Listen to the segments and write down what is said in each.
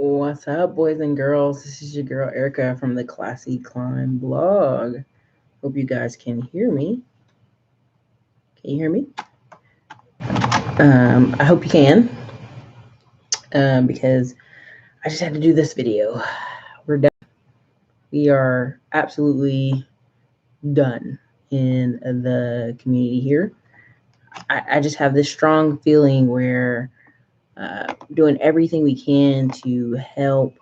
What's up, boys and girls? This is your girl Erica from the Classy Climb blog. Hope you guys can hear me. Can you hear me? I hope you can, because I just had to do this video. We're done. We are absolutely done in the community here. I just have this strong feeling where doing everything we can to help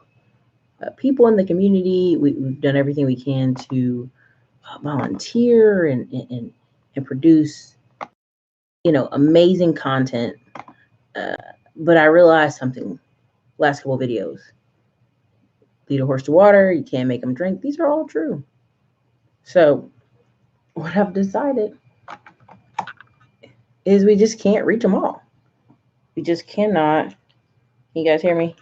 people in the community. We've done everything we can to volunteer and produce, amazing content. Uh, but I realized something last couple of videos. Lead a horse to water, you can't make them drink. These are all true. So what I've decided is we just can't reach them all. We just cannot. Can you guys hear me?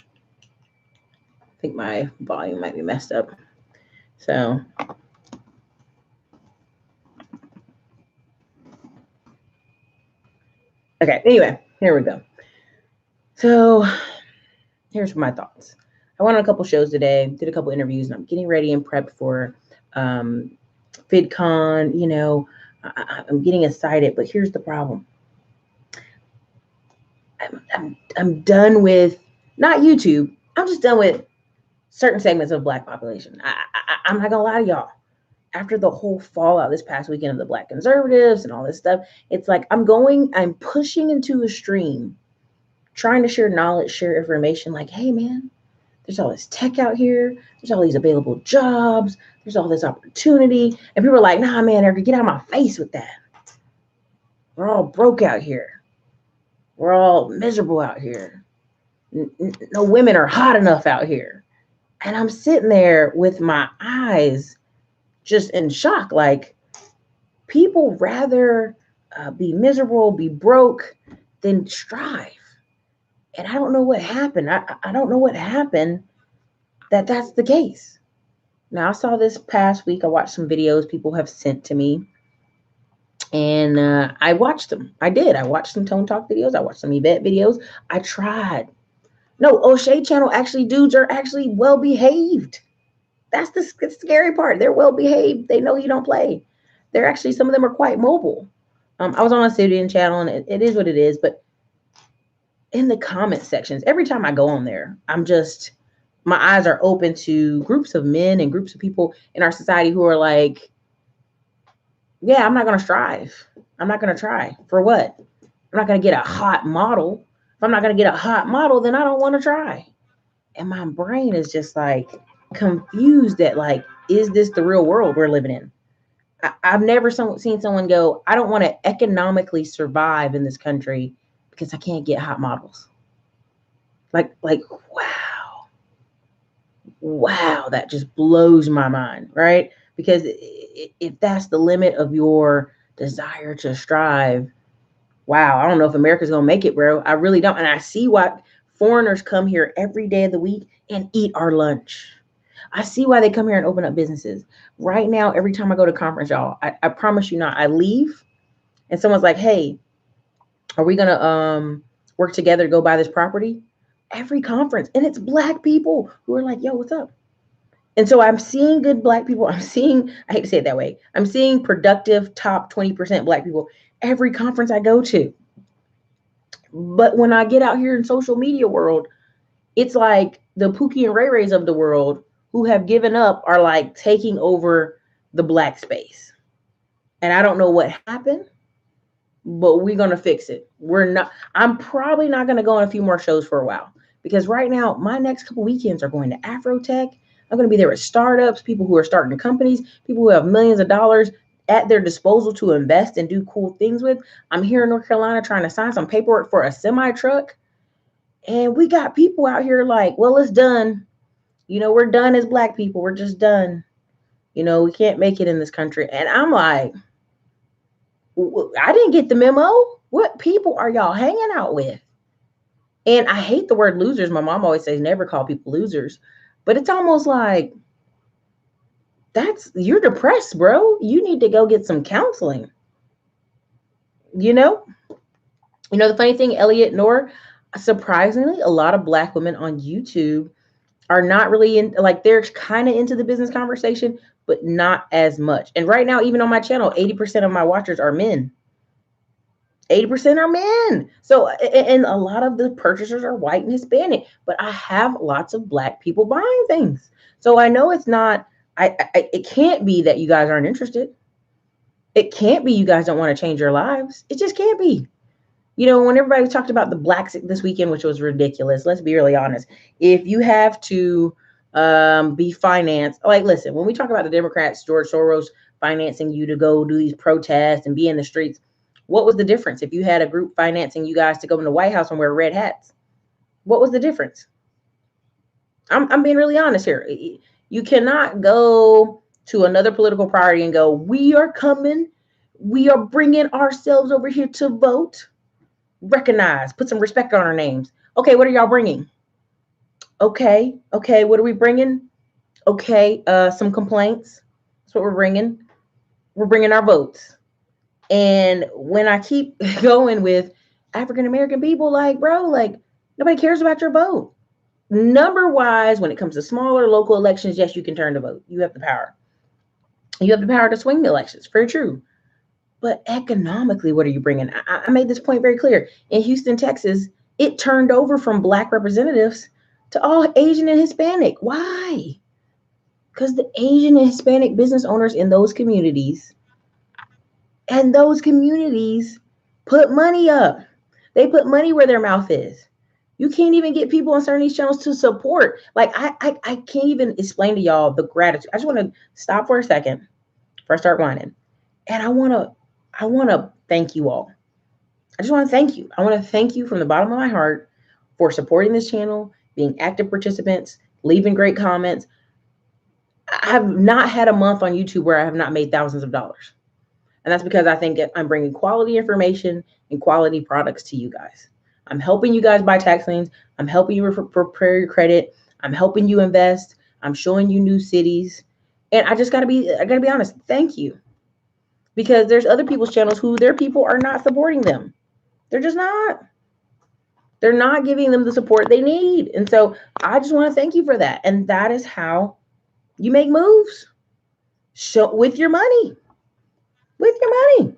I think my volume might be messed up. So okay, anyway, here we go. So here's my thoughts. I went on a couple shows today, did a couple interviews, and I'm getting ready and prepped for VidCon. I'm getting excited, but here's the problem. I'm done with, not YouTube, I'm just done with certain segments of Black population. I'm not gonna lie to y'all. After the whole fallout this past weekend of the Black conservatives and all this stuff, it's like I'm pushing into a stream, trying to share knowledge, share information, like, hey man, there's all this tech out here, there's all these available jobs, there's all this opportunity. And people are like, nah man, Erica, get out of my face with that. We're all broke out here. We're all miserable out here. No women are hot enough out here. And I'm sitting there with my eyes just in shock. Like, people rather be miserable, be broke, than strive. And I don't know what happened. I don't know what happened that's the case. Now, I saw this past week, I watched some videos people have sent to me. And I watched them. I did. I watched some Tone Talk videos. I watched some Yvette videos. I tried. No, O'Shea channel, actually, dudes are actually well behaved. That's the scary part. They're well behaved. They know you don't play. They're actually, some of them are quite mobile. I was on a Syrian channel, and it is what it is. But in the comment sections, every time I go on there, my eyes are open to groups of men and groups of people in our society who are like, yeah, I'm not going to strive. I'm not going to try. For what? I'm not going to get a hot model. If I'm not going to get a hot model, then I don't want to try. And my brain is just like confused at, like, is this the real world we're living in? I've never seen someone go, I don't want to economically survive in this country because I can't get hot models. Like, wow, that just blows my mind, right? Because if that's the limit of your desire to strive, wow, I don't know if America's gonna make it, bro. I really don't. And I see why foreigners come here every day of the week and eat our lunch. I see why they come here and open up businesses. Right now, every time I go to conference, y'all, I promise you not, I leave and someone's like, hey, are we gonna work together to go buy this property? Every conference, and it's Black people who are like, yo, what's up? And so I'm seeing good Black people. I hate to say it that way, I'm seeing productive top 20% Black people every conference I go to. But when I get out here in social media world, it's like the Pookie and Ray Rays of the world who have given up are like taking over the Black space. And I don't know what happened, but we're going to fix it. I'm probably not going to go on a few more shows for a while, because right now my next couple weekends are going to Afrotech. I'm going to be there with startups, people who are starting companies, people who have millions of dollars at their disposal to invest and do cool things with. I'm here in North Carolina trying to sign some paperwork for a semi truck. And we got people out here like, well, it's done. We're done as Black people. We're just done. We can't make it in this country. And I'm like, I didn't get the memo. What people are y'all hanging out with? And I hate the word losers. My mom always says never call people losers. But it's almost like, you're depressed, bro. You need to go get some counseling. The funny thing, Elliot Nor, surprisingly, a lot of Black women on YouTube are not really in, like, they're kind of into the business conversation, but not as much. And right now, even on my channel, 80% of my watchers are men. 80% are men. So, and a lot of the purchasers are white and Hispanic, but I have lots of black people buying things. So I know it's not, it can't be that you guys aren't interested. It can't be you guys don't want to change your lives. It just can't be. You know, when everybody talked about the blacks this weekend, which was ridiculous, let's be really honest. If you have to be financed, like, listen, when we talk about the Democrats, George Soros financing you to go do these protests and be in the streets, what was the difference if you had a group financing you guys to go in the White House and wear red hats? What was the difference? I'm being really honest here. You cannot go to another political party and go, we are coming, we are bringing ourselves over here to vote. Recognize, put some respect on our names. Okay, what are y'all bringing? Okay, what are we bringing? Okay, some complaints. That's what we're bringing. We're bringing our votes. And when I keep going with African American people, like, bro, like, nobody cares about your vote. Number wise, when it comes to smaller local elections, yes, you can turn to vote. You have the power. You have the power to swing the elections. Very true. But economically, what are you bringing? I made this point very clear. In Houston, Texas, it turned over from black representatives to all Asian and Hispanic. Why? Because the Asian and Hispanic business owners in those communities put money up. They put money where their mouth is. You can't even get people on certain these channels to support. Like, I can't even explain to y'all the gratitude. I just want to stop for a second before I start whining. And I want to thank you all. I just want to thank you. I want to thank you from the bottom of my heart for supporting this channel, being active participants, leaving great comments. I have not had a month on YouTube where I have not made thousands of dollars. And that's because I think I'm bringing quality information and quality products to you guys. I'm helping you guys buy tax liens. I'm helping you prepare your credit. I'm helping you invest. I'm showing you new cities. And I gotta be honest. Thank you. Because there's other people's channels who their people are not supporting them. They're just not. They're not giving them the support they need. And so I just want to thank you for that. And that is how you make moves. Show with your money. With your money.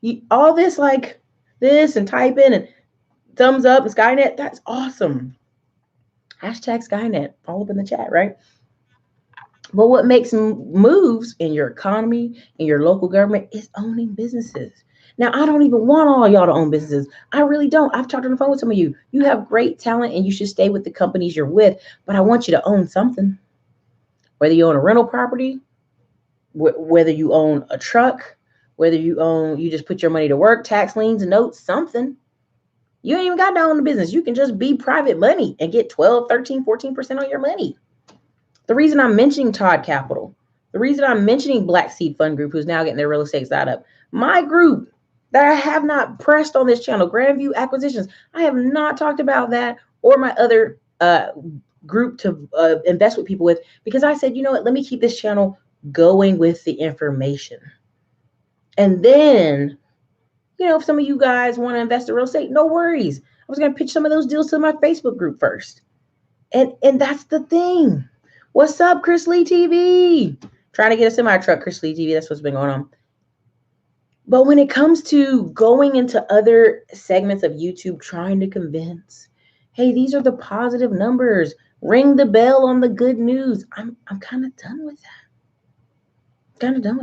You all this, like this and type in and thumbs up and Skynet, that's awesome. Hashtag Skynet, all up in the chat, right? But what makes moves in your economy, in your local government, is owning businesses. Now, I don't even want all y'all to own businesses. I really don't. I've talked on the phone with some of you. You have great talent and you should stay with the companies you're with, but I want you to own something. Whether you own a rental property, whether you own a truck, whether you just put your money to work, tax liens, notes, something. You ain't even got to own the business. You can just be private money and get 12, 13, 14% on your money. The reason I'm mentioning Todd Capital, the reason I'm mentioning Black Seed Fund Group, who's now getting their real estate side up, my group that I have not pressed on this channel, Grandview Acquisitions, I have not talked about that or my other group to invest with people with, because I said, you know what, let me keep this channel going with the information. And then, you know, if some of you guys want to invest in real estate, no worries. I was going to pitch some of those deals to my Facebook group first. And that's the thing. What's up, Chris Lee TV? Trying to get a semi truck, Chris Lee TV. That's what's been going on. But when it comes to going into other segments of YouTube, trying to convince, hey, these are the positive numbers. Ring the bell on the good news. I'm kind of done with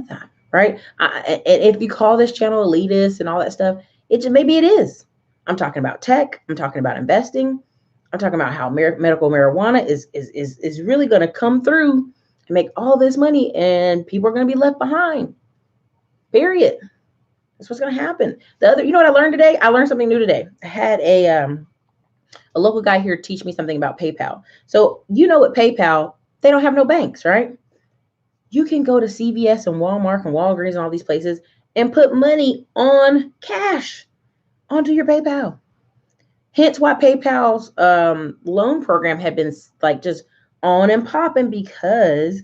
that. Right? And if you call this channel elitist and all that stuff, maybe it is. I'm talking about tech. I'm talking about investing. I'm talking about how medical marijuana is really going to come through and make all this money, and people are going to be left behind. Period. That's what's going to happen. You know what I learned today? I learned something new today. I had a local guy here teach me something about PayPal. So you know, with PayPal, they don't have no banks, right? You can go to CVS and Walmart and Walgreens and all these places and put money on cash onto your PayPal. Hence why PayPal's loan program had been like just on and popping, because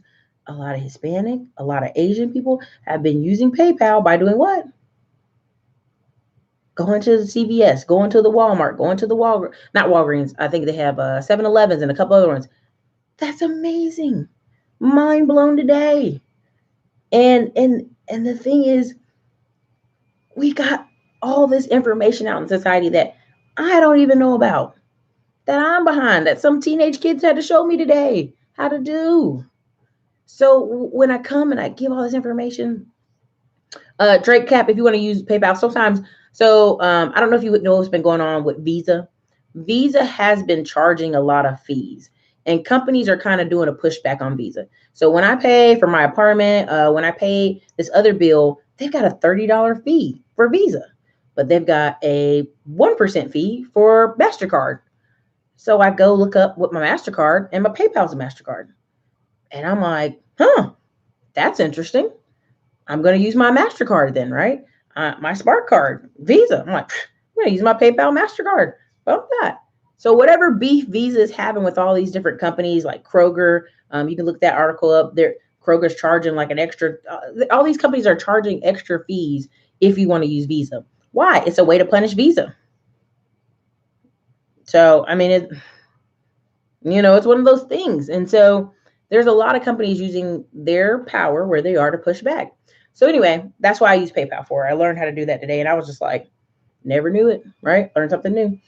a lot of Hispanic, a lot of Asian people have been using PayPal by doing what? going to the CVS, going to the Walmart, going to the not Walgreens. I think they have 7-Elevens and a couple other ones. That's amazing. Mind blown today. And the thing is, we got all this information out in society that I don't even know about, that I'm behind, that some teenage kids had to show me today how to do. So when I come and I give all this information, Drake Cap, if you want to use PayPal, sometimes. So I don't know if you know what's been going on with Visa. Visa has been charging a lot of fees, and companies are kind of doing a pushback on Visa. So when I pay for my apartment, when I pay this other bill, they've got a $30 fee for Visa, but they've got a 1% fee for MasterCard. So I go look up what my MasterCard, and my PayPal's a MasterCard. And I'm like, huh, that's interesting. I'm going to use my MasterCard then, right? My Smart Card, Visa. I'm like, I'm going to use my PayPal MasterCard. About that. So whatever beef Visa is having with all these different companies like Kroger, you can look that article up there. Kroger's charging like an extra, all these companies are charging extra fees if you want to use Visa. Why? It's a way to punish Visa. So, I mean, it's one of those things. And so there's a lot of companies using their power where they are to push back. So anyway, that's why I use PayPal for. I learned how to do that today, and I was just like, never knew it, right? Learned something new.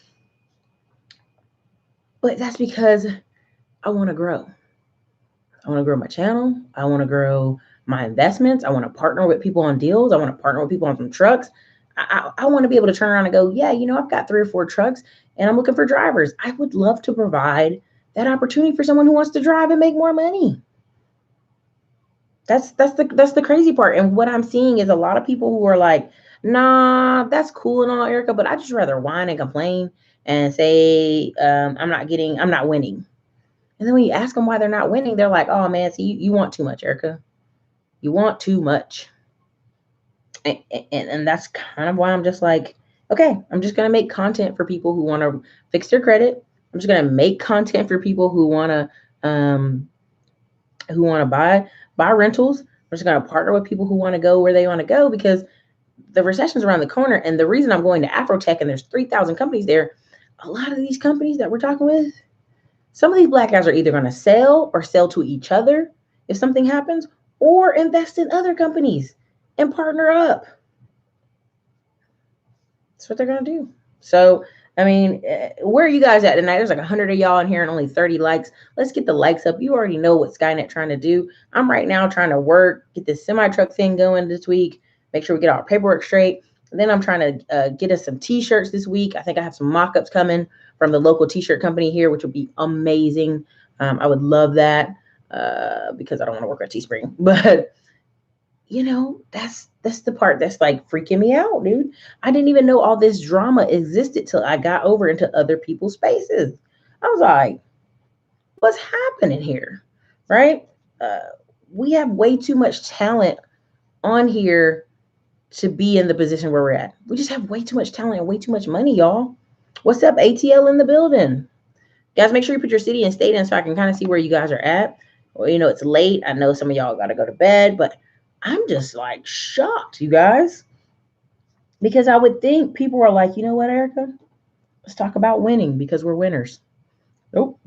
But that's because I want to grow. I want to grow my channel. I want to grow my investments. I want to partner with people on deals. I want to partner with people on some trucks. I want to be able to turn around and go, yeah, I've got 3 or 4 trucks and I'm looking for drivers. I would love to provide that opportunity for someone who wants to drive and make more money. That's the crazy part. And what I'm seeing is a lot of people who are like, nah, that's cool and all, Erica, but I just rather whine and complain and say I'm not winning. And then when you ask them why they're not winning, they're like, oh man, see, you want too much, Erica. You want too much. And that's kind of why I'm just like, okay, I'm just going to make content for people who want to fix their credit. I'm just going to make content for people who want to buy rentals. I'm just going to partner with people who want to go where they want to go, because the recession's around the corner. And the reason I'm going to Afrotech and there's 3,000 companies there, a lot of these companies that we're talking with, some of these black guys are either going to sell or sell to each other if something happens, or invest in other companies and partner up. That's what they're going to do. So, I mean, where are you guys at tonight? There's like 100 of y'all in here and only 30 likes. Let's get the likes up. You already know what Skynet trying to do. I'm right now trying to get this semi-truck thing going this week, make sure we get our paperwork straight. And then I'm trying to get us some t-shirts this week. I think I have some mock-ups coming from the local t-shirt company here, which would be amazing. I would love that because I don't want to work at Teespring. But, that's the part that's like freaking me out, dude. I didn't even know all this drama existed till I got over into other people's spaces. I was like, what's happening here? Right? We have way too much talent on here to be in the position where we're at. We just have way too much talent and way too much money, y'all. What's up, ATL in the building? Guys, make sure you put your city and state in so I can kind of see where you guys are at. Well, it's late. I know some of y'all got to go to bed, but I'm just like shocked, you guys. Because I would think people are like, you know what, Erica? Let's talk about winning because we're winners. Nope.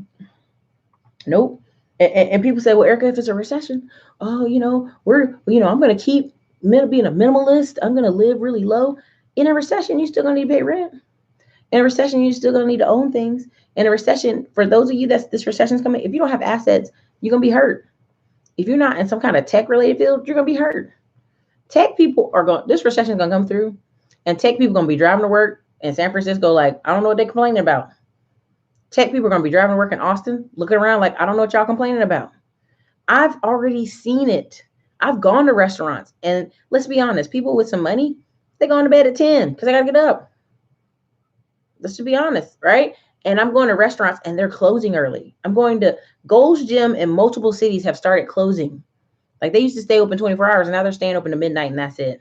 And people say, well, Erica, if it's a recession, oh, I'm going to keep being a minimalist. I'm going to live really low. In a recession, you're still going to need to pay rent. In a recession, you're still going to need to own things. In a recession, for those of you this recession's coming, if you don't have assets, you're going to be hurt. If you're not in some kind of tech-related field, you're going to be hurt. Tech people this recession's going to come through, and tech people are going to be driving to work in San Francisco like, I don't know what they're complaining about. Tech people are going to be driving to work in Austin, looking around like, I don't know what y'all complaining about. I've already seen it. I've gone to restaurants, and let's be honest, people with some money, they go to bed at 10 because they got to get up. Let's just be honest, right? And I'm going to restaurants, and they're closing early. I'm going to Gold's Gym in multiple cities have started closing. Like they used to stay open 24 hours, and now they're staying open to midnight, and that's it.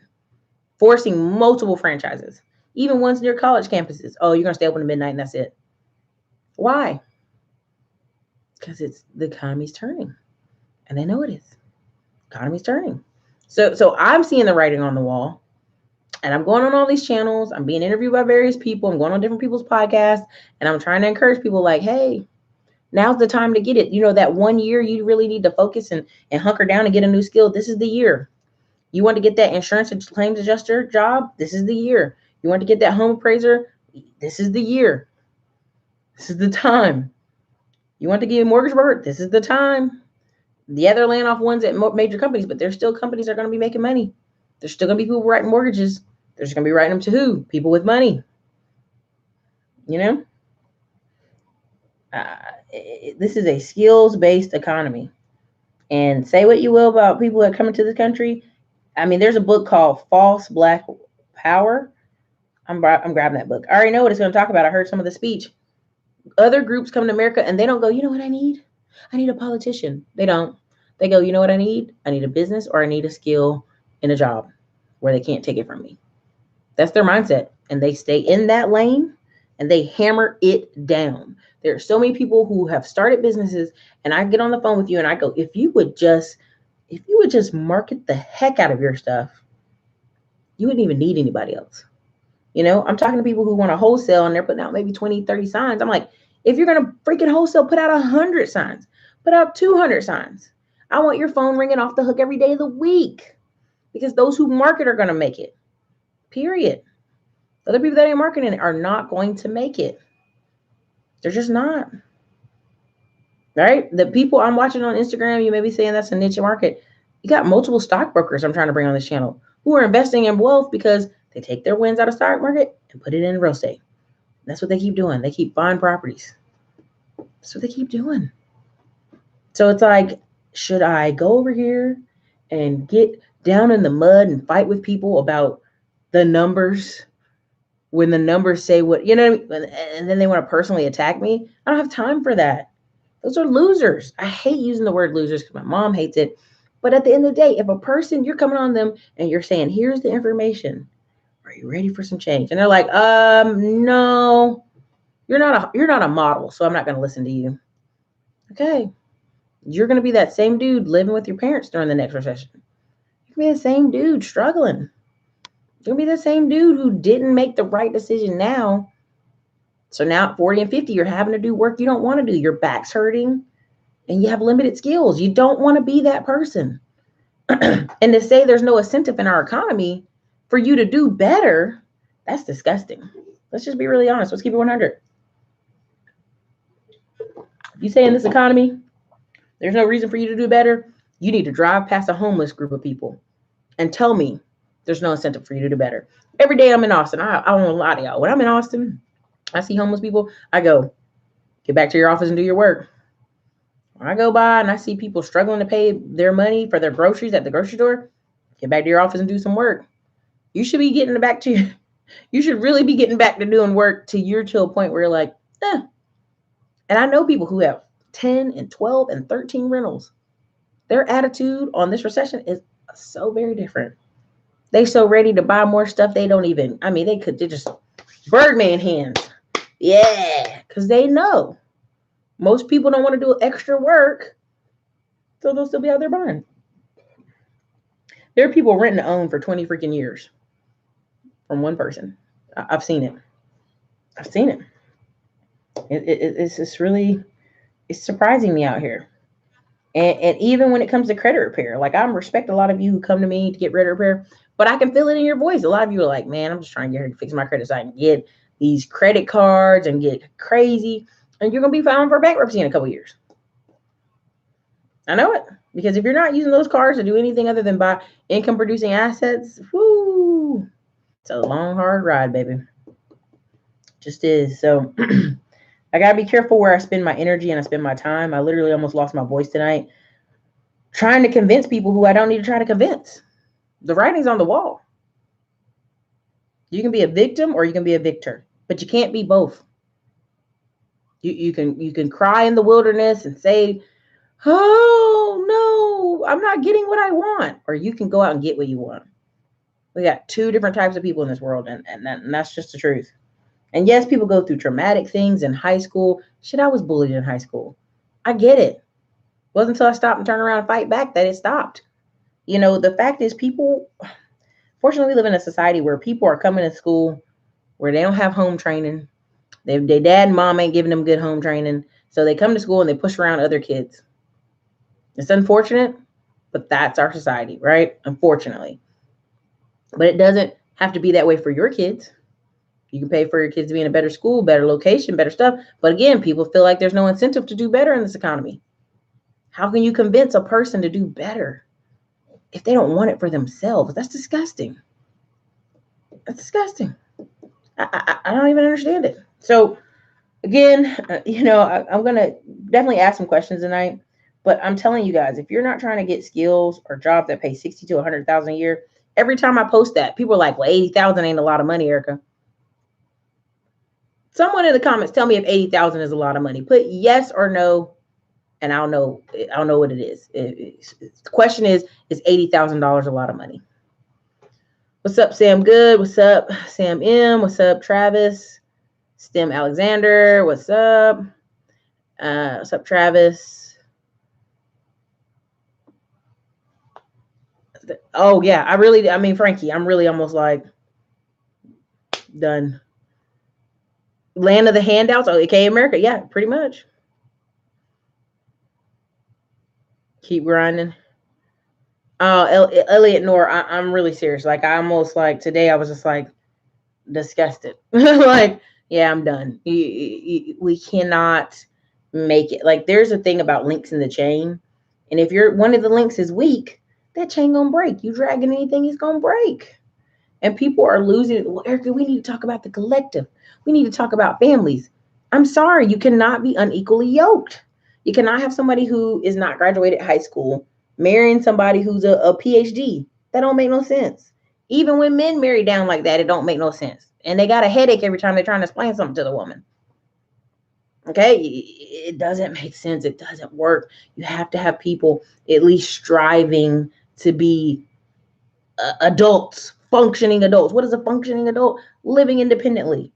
Forcing multiple franchises, even ones near college campuses. Oh, you're going to stay open to midnight, and that's it. Why? Because the economy's turning, and they know it is. Economy's turning. So I'm seeing the writing on the wall, And I'm going on all these channels. I'm being interviewed by various people. I'm going on different people's podcasts. And I'm trying to encourage people like, hey, now's the time to get it. You know, that 1 year you really need to focus and hunker down and get a new skill. This is the year. You want to get that insurance and claims adjuster job? This is the year. You want to get that home appraiser? This is the year. This is the time. You want to get a mortgage broker? This is the time. Yeah, they're laying off ones at major companies, but there's still companies that are going to be making money. There's still going to be people writing mortgages. They're just going to be writing them to who? People with money. You know? This is a skills-based economy. And say what you will about people that come into this country. I mean, there's a book called False Black Power. I'm grabbing that book. I already know what it's going to talk about. I heard some of the speech. Other groups come to America and they don't go, you know what I need? I need a politician. They don't. They go, you know what I need? I need a business or I need a skill in a job where they can't take it from me. That's their mindset. And they stay in that lane and they hammer it down. There are so many people who have started businesses, and I get on the phone with you and I go, if you would just market the heck out of your stuff, you wouldn't even need anybody else. You know, I'm talking to people who want to wholesale and they're putting out maybe 20, 30 signs. I'm like, if you're going to freaking wholesale, put out 100 signs, put out 200 signs. I want your phone ringing off the hook every day of the week, because those who market are going to make it, period. Other people that ain't marketing are not going to make it. They're just not. Right? The people I'm watching on Instagram, you may be saying that's a niche market. You got multiple stockbrokers I'm trying to bring on this channel who are investing in wealth because they take their wins out of stock market and put it in real estate. That's what they keep doing. They keep buying properties. That's what they keep doing. So it's like, should I go over here and get down in the mud and fight with people about the numbers when the numbers say what, you know what I mean? And then they want to personally attack me? I don't have time for that. Those are losers. I hate using the word losers because my mom hates it. But at the end of the day, if a person, you're coming on them and you're saying, here's the information, are you ready for some change? And they're like, no, you're not a model, so I'm not going to listen to you. Okay. You're going to be that same dude living with your parents during the next recession. You're going to be the same dude struggling. You're going to be the same dude who didn't make the right decision now. So now at 40 and 50, you're having to do work you don't want to do. Your back's hurting and you have limited skills. You don't want to be that person. And to say there's no incentive in our economy for you to do better, that's disgusting. Let's just be really honest. Let's keep it 100. If you say in this economy, there's no reason for you to do better, you need to drive past a homeless group of people and tell me there's no incentive for you to do better. Every day I'm in Austin, I don't want to lie to y'all. When I'm in Austin, I see homeless people, I go, get back to your office and do your work. When I go by and I see people struggling to pay their money for their groceries at the grocery store, get back to your office and do some work. You should be getting back to, you should really be getting back to doing work till you're to a point where you're like, eh. And I know people who have 10 and 12 and 13 rentals. Their attitude on this recession is so very different. They so ready to buy more stuff they don't even, I mean, they're just Birdman hands. Yeah, because they know most people don't want to do extra work, so they'll still be out there buying. There are people renting to own for 20 freaking years from one person. I've seen it. I've seen it. It's just really, it's surprising me out here. And even when it comes to credit repair, like I respect a lot of you who come to me to get credit repair, but I can feel it in your voice. A lot of you are like, man, I'm just trying to get her to fix my credit so I can get these credit cards and get crazy. And you're going to be filing for bankruptcy in a couple of years. I know it. Because if you're not using those cards to do anything other than buy income producing assets, whoo, it's a long, hard ride, baby. Just is. So I got to be careful where I spend my energy and I spend my time. I literally almost lost my voice tonight trying to convince people who I don't need to try to convince. The writing's on the wall. You can be a victim or you can be a victor, but you can't be both. You can cry in the wilderness and say, oh, no, I'm not getting what I want. Or you can go out and get what you want. We got two different types of people in this world, and that's just the truth. And yes, people go through traumatic things in high school. Shit, I was bullied in high school. I get it. It wasn't until I stopped and turned around and fight back that it stopped. You know, the fact is people, Fortunately, we live in a society where people are coming to school where they don't have home training. Their dad and mom ain't giving them good home training. So they come to school and they push around other kids. It's unfortunate, but that's our society, right? Unfortunately. But it doesn't have to be that way for your kids. You can pay for your kids to be in a better school, better location, better stuff. But again, people feel like there's no incentive to do better in this economy. How can you convince a person to do better if they don't want it for themselves? That's disgusting. That's disgusting. I don't even understand it. So again, I'm going to definitely ask some questions tonight. But I'm telling you guys, if you're not trying to get skills or jobs that pay 60 to 100,000 a year, every time I post that, people are like, well, 80,000 ain't a lot of money, Erica. Someone in the comments tell me if 80,000 is a lot of money. Put yes or no, and I'll know what it is. The question is $80,000 a lot of money? What's up, Sam Good? What's up, Sam M? What's up, Travis? Stem Alexander, what's up? What's up, Travis? Oh yeah, Frankie, I'm really almost like done. Land of the handouts, okay, America, yeah, pretty much. Keep grinding. Oh, Elliot Noor, I'm really serious. Like, I almost like today, I was just like disgusted. Like, yeah, I'm done. We cannot make it. Like, there's a thing about links in the chain, and if one of the links is weak, that chain gonna break. You dragging anything, it's gonna break. And people are losing it. Well, Erica, we need to talk about the collective. We need to talk about families. I'm sorry, you cannot be unequally yoked. You cannot have somebody who is not graduated high school marrying somebody who's a PhD. That don't make no sense. Even when men marry down like that, it don't make no sense. And they got a headache every time they're trying to explain something to the woman. Okay, it doesn't make sense. It doesn't work. You have to have people at least striving to be adults, functioning adults. What is a functioning adult? Living independently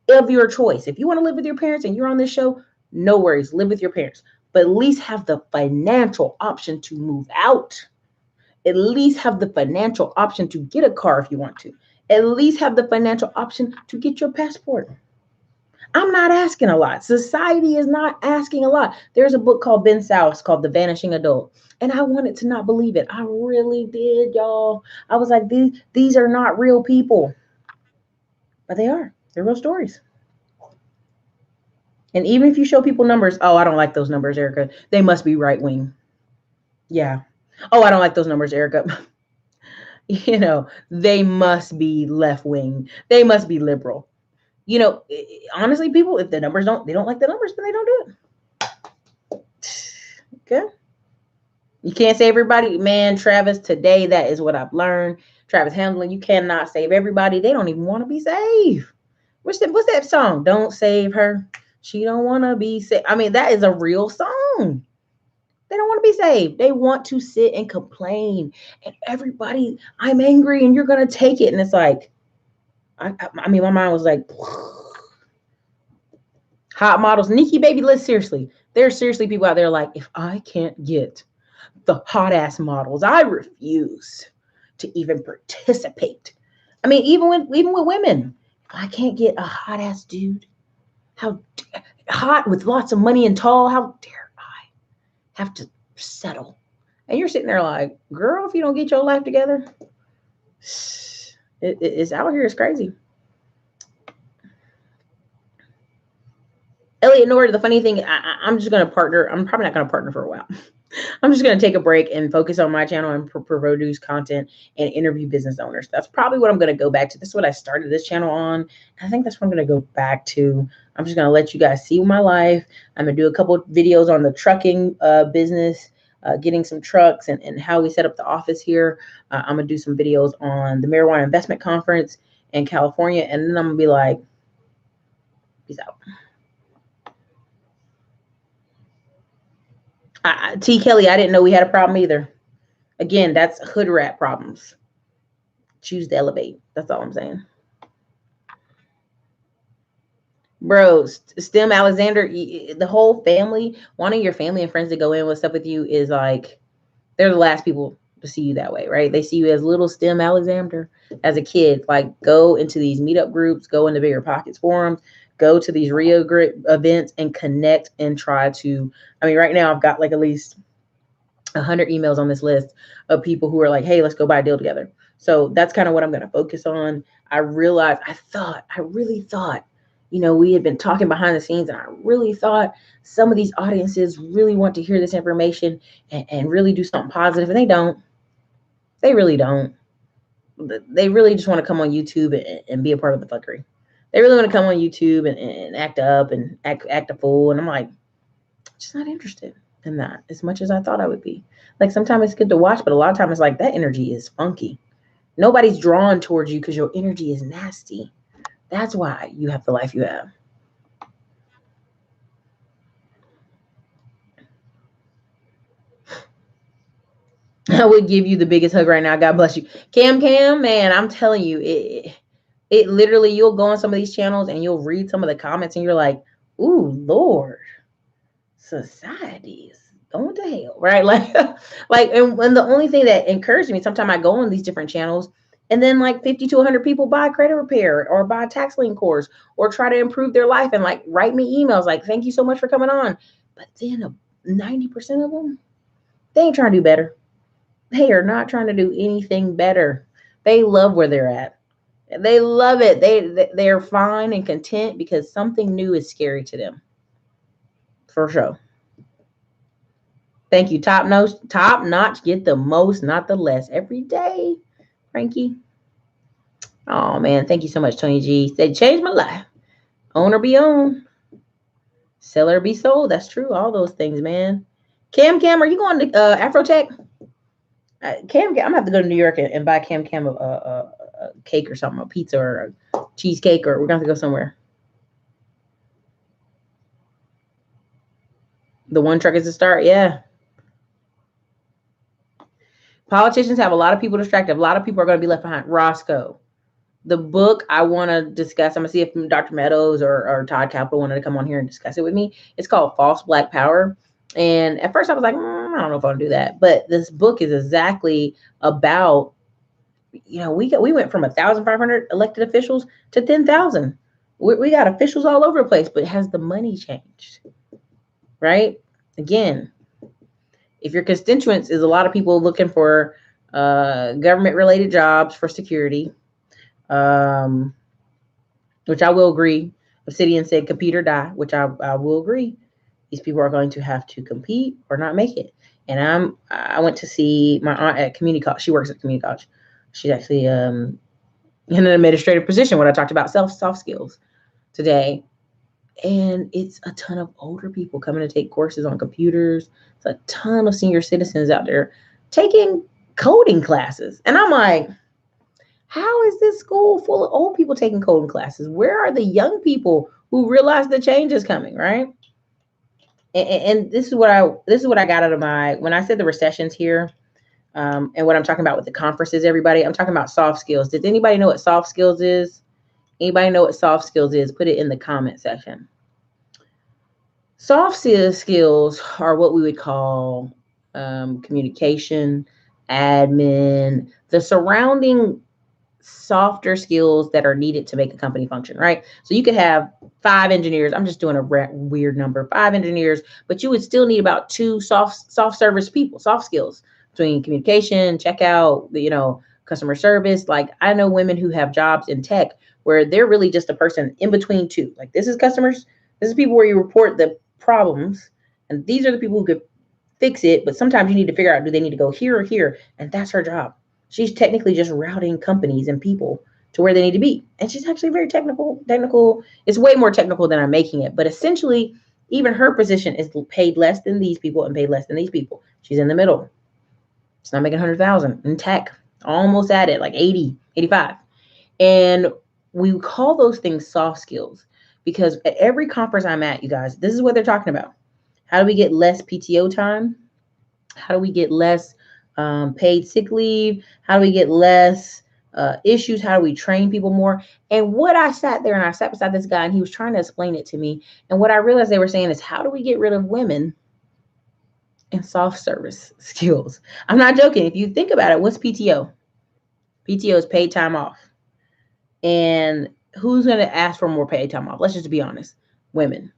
of your choice. If you want to live with your parents and you're on this show, no worries, live with your parents. But at least have the financial option to move out. At least have the financial option to get a car if you want to. At least have the financial option to get your passport. I'm not asking a lot. Society is not asking a lot. There's a book called Ben South's called The Vanishing Adult. And I wanted to not believe it. I really did, y'all. I was like, these are not real people. But they are. They're real stories. And even if you show people numbers, oh, I don't like those numbers, Erica. They must be right wing. Yeah. Oh, I don't like those numbers, Erica. They must be left wing. They must be liberal. Honestly, people, if they don't like the numbers, then they don't do it. Okay. You can't save everybody. Man, Travis, today, that is what I've learned. Travis Hamlin, you cannot save everybody. They don't even want to be saved. What's that song? Don't save her. She don't want to be saved. I mean, that is a real song. They don't want to be saved. They want to sit and complain. And everybody, I'm angry and you're going to take it. And it's like, my mind was like, hot models. Nikki, baby, let's seriously. There's seriously people out there like, if I can't get the hot ass models, I refuse to even participate. I mean, even with women, if I can't get a hot ass dude, how hot with lots of money and tall, how dare I have to settle? And you're sitting there like, girl, if you don't get your life together, it's out here. It's crazy. Elliot Nord, the funny thing, I'm just going to partner. I'm probably not going to partner for a while. I'm just going to take a break and focus on my channel and produce content and interview business owners. That's probably what I'm going to go back to. This is what I started this channel on. I think that's what I'm going to go back to. I'm just going to let you guys see my life. I'm going to do a couple of videos on the trucking business, getting some trucks and how we set up the office here. I'm going to do some videos on the Marijuana Investment Conference in California. And then I'm going to be like, peace out. T. Kelly, I didn't know we had a problem either. Again, that's hood rat problems. Choose to elevate. That's all I'm saying. Bro, Stem Alexander, the whole family, wanting your family and friends to go in with stuff with you is like, they're the last people to see you that way, right? They see you as little STEM Alexander as a kid. Like, go into these meetup groups, go into Bigger Pockets forums, go to these Rio Grit events and connect and try to. I mean, right now I've got like at least 100 emails on this list of people who are like, hey, let's go buy a deal together. So that's kind of what I'm going to focus on. I realized, I really thought, we had been talking behind the scenes, and I really thought some of these audiences really want to hear this information and really do something positive. And they don't. They really don't. They really just want to come on YouTube and be a part of the fuckery. They really want to come on YouTube and act up and act a fool. And I'm like, just not interested in that as much as I thought I would be. Like, sometimes it's good to watch, but a lot of times it's like, that energy is funky. Nobody's drawn towards you because your energy is nasty. That's why you have the life you have. I would give you the biggest hug right now. God bless you. Cam, man, I'm telling you, it literally, you'll go on some of these channels and you'll read some of the comments and you're like, ooh, Lord, society is going to hell, right? And the only thing that encouraged me, sometimes I go on these different channels and then like 50 to 100 people buy credit repair or buy a tax lien course or try to improve their life and like write me emails like, thank you so much for coming on. But then 90% of them, they ain't trying to do better. They are not trying to do anything better. They love where they're at. They love it. They're fine and content because something new is scary to them. For sure. Thank you. Top notch. Get the most, not the less. Every day, Frankie. Oh man, thank you so much, Tony G. Said changed my life. Own or be owned. Sell or be sold. That's true. All those things, man. Cam, are you going to Afrotech? Cam, I'm gonna have to go to New York and buy Cam a cake or something, a pizza or a cheesecake, or we're gonna have to go somewhere. The one truck is the start, yeah. Politicians have a lot of people distracted. A lot of people are going to be left behind. Roscoe, the book I want to discuss, I'm going to see if Dr. Meadows or Todd Capital wanted to come on here and discuss it with me. It's called False Black Power. And at first I was like, I don't know if I want to do that. But this book is exactly about, we went from 1,500 elected officials to 10,000. We got officials all over the place, but has the money changed? Right? Again, if your constituents is a lot of people looking for government-related jobs for security, which I will agree. Obsidian said compete or die, which I will agree. These people are going to have to compete or not make it. And I went to see my aunt at community college. She works at community college. She's actually in an administrative position when I talked about soft skills today. And it's a ton of older people coming to take courses on computers. It's a ton of senior citizens out there taking coding classes. And I'm like, how is this school full of old people taking coding classes? Where are the young people who realize the change is coming, right? And this is what I got out of when I said the recession's here, and what I'm talking about with the conferences, everybody, I'm talking about soft skills. Does anybody know what soft skills is? Anybody know what soft skills is? Put it in the comment section. Soft skills are what we would call communication, admin, the surrounding softer skills that are needed to make a company function, right? So you could have 5 engineers. I'm just doing a weird number, 5 engineers, but you would still need about 2 soft service people, soft skills between communication, checkout, customer service. Like, I know women who have jobs in tech where they're really just a person in between 2. Like, this is customers, this is people where you report the problems, and these are the people who could fix it. But sometimes you need to figure out, do they need to go here or here? And that's her job. She's technically just routing companies and people to where they need to be. And she's actually very technical. It's way more technical than I'm making it. But essentially, even her position is paid less than these people and paid less than these people. She's in the middle. She's not making 100,000 in tech, almost at it, like 80, 85. And we call those things soft skills because at every conference I'm at, you guys, this is what they're talking about. How do we get less PTO time? How do we get less paid sick leave? How do we get less issues? How do we train people more? And what I sat beside this guy and he was trying to explain it to me. And what I realized they were saying is, how do we get rid of women and soft service skills. I'm not joking. If you think about it, what's PTO? PTO is paid time off. And who's going to ask for more paid time off? Let's just be honest. Women.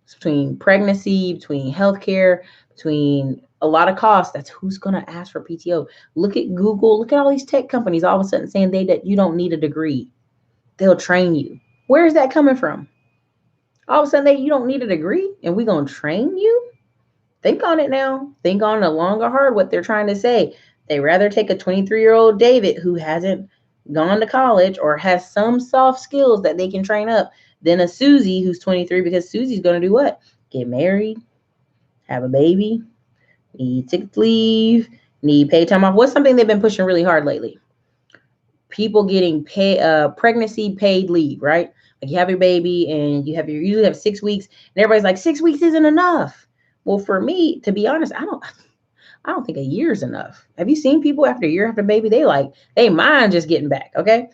It's between pregnancy, between healthcare, between a lot of costs. That's who's going to ask for PTO. Look at Google. Look at all these tech companies all of a sudden saying that you don't need a degree. They'll train you. Where is that coming from? All of a sudden, you don't need a degree and we're going to train you? Think on it now. Think on the long or hard what they're trying to say. They rather take a 23-year-old David who hasn't gone to college or has some soft skills that they can train up than a Susie who's 23, because Susie's going to do what? Get married, have a baby, need sick leave, need paid time off. What's something they've been pushing really hard lately? People getting pregnancy paid leave, right? Like you have your baby and you usually have 6 weeks, and everybody's like 6 weeks isn't enough. Well, for me, to be honest, I don't think a year is enough. Have you seen people after a year after baby? They mind just getting back. Okay.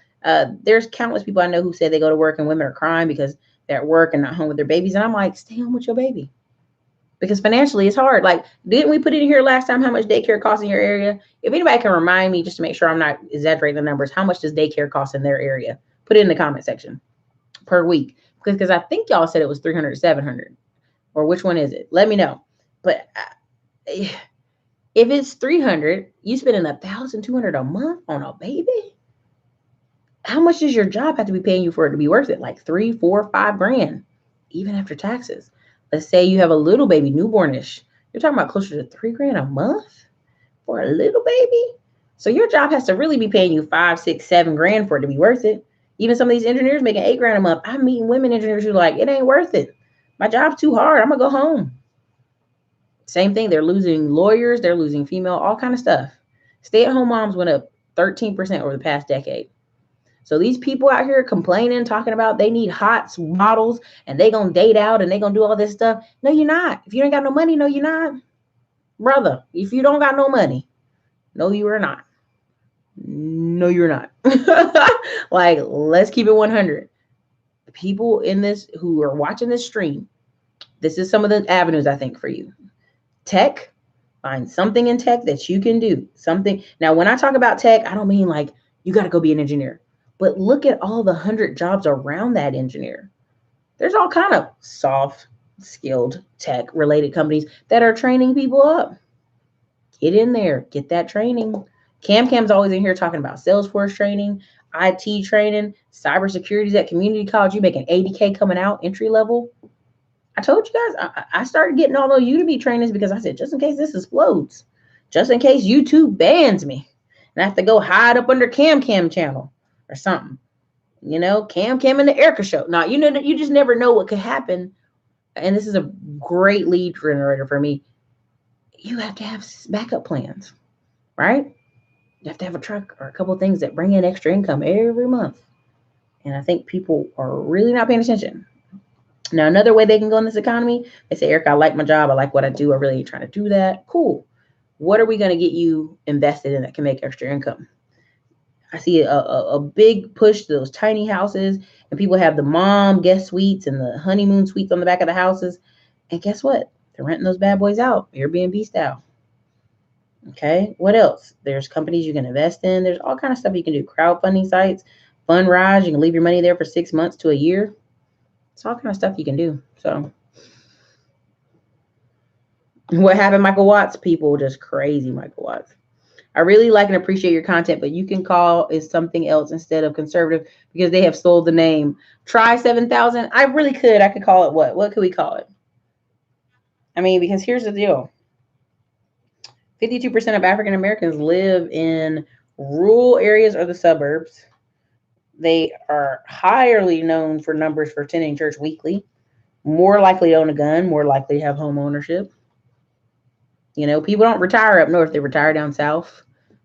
There's countless people I know who say they go to work and women are crying because they're at work and not home with their babies. And I'm like, stay home with your baby. Because financially it's hard. Like, didn't we put in here last time how much daycare costs in your area? If anybody can remind me, just to make sure I'm not exaggerating the numbers, how much does daycare cost in their area? Put it in the comment section per week. Because I think y'all said it was 300 or 700. Or which one is it? Let me know. But if it's 300, you spending $1,200 a month on a baby? How much does your job have to be paying you for it to be worth it? Like 3, 4, 5 grand, even after taxes. Let's say you have a little baby, newbornish. You're talking about closer to 3 grand a month for a little baby. So your job has to really be paying you 5, 6, 7 grand for it to be worth it. Even some of these engineers making 8 grand a month. I'm meeting women engineers who are like, it ain't worth it. My job's too hard. I'm gonna go home. Same thing. They're losing lawyers. They're losing female, all kind of stuff. Stay-at-home moms went up 13% over the past decade. So these people out here complaining, talking about they need hot models and they gonna date out and they gonna do all this stuff. No, you're not. If you ain't got no money, no, you're not. Brother, if you don't got no money, no, you are not. No, you're not. Like, let's keep it 100. People in this who are watching this stream, this is some of the avenues I think for you. Tech, find something in tech that you can do. Something. Now, when I talk about tech, I don't mean like you got to go be an engineer, but look at all the 100 jobs around that engineer. There's all kind of soft, skilled tech related companies that are training people up. Get in there, get that training. Cam's always in here talking about Salesforce training, IT training, cybersecurity at community college. You making 80K coming out entry level. I told you guys, I started getting all those Udemy trainings because I said, just in case this explodes, just in case YouTube bans me and I have to go hide up under Cam channel or something. You know, Cam in the Erica show. Now, you know, you just never know what could happen. And this is a great lead generator for me. You have to have backup plans, right? You have to have a truck or a couple of things that bring in extra income every month. And I think people are really not paying attention. Now, another way they can go in this economy, they say, Eric, I like my job. I like what I do. I really ain't trying to do that. Cool. What are we going to get you invested in that can make extra income? I see a big push to those tiny houses, and people have the mom guest suites and the honeymoon suites on the back of the houses. And guess what? They're renting those bad boys out, Airbnb style. Okay. What else? There's companies you can invest in. There's all kind of stuff you can do. Crowdfunding sites, Fundrise. You can leave your money there for 6 months to a year. It's all kind of stuff you can do. So what happened, Michael Watts? People just crazy, Michael Watts. I really like and appreciate your content, but you can call it something else instead of conservative because they have sold the name. Try 7,000. I really could. I could call it what? What could we call it? I mean, because here's the deal. 52% of African Americans live in rural areas or the suburbs. They are highly known for numbers for attending church weekly, more likely to own a gun, more likely to have home ownership. You know, people don't retire up north, they retire down south.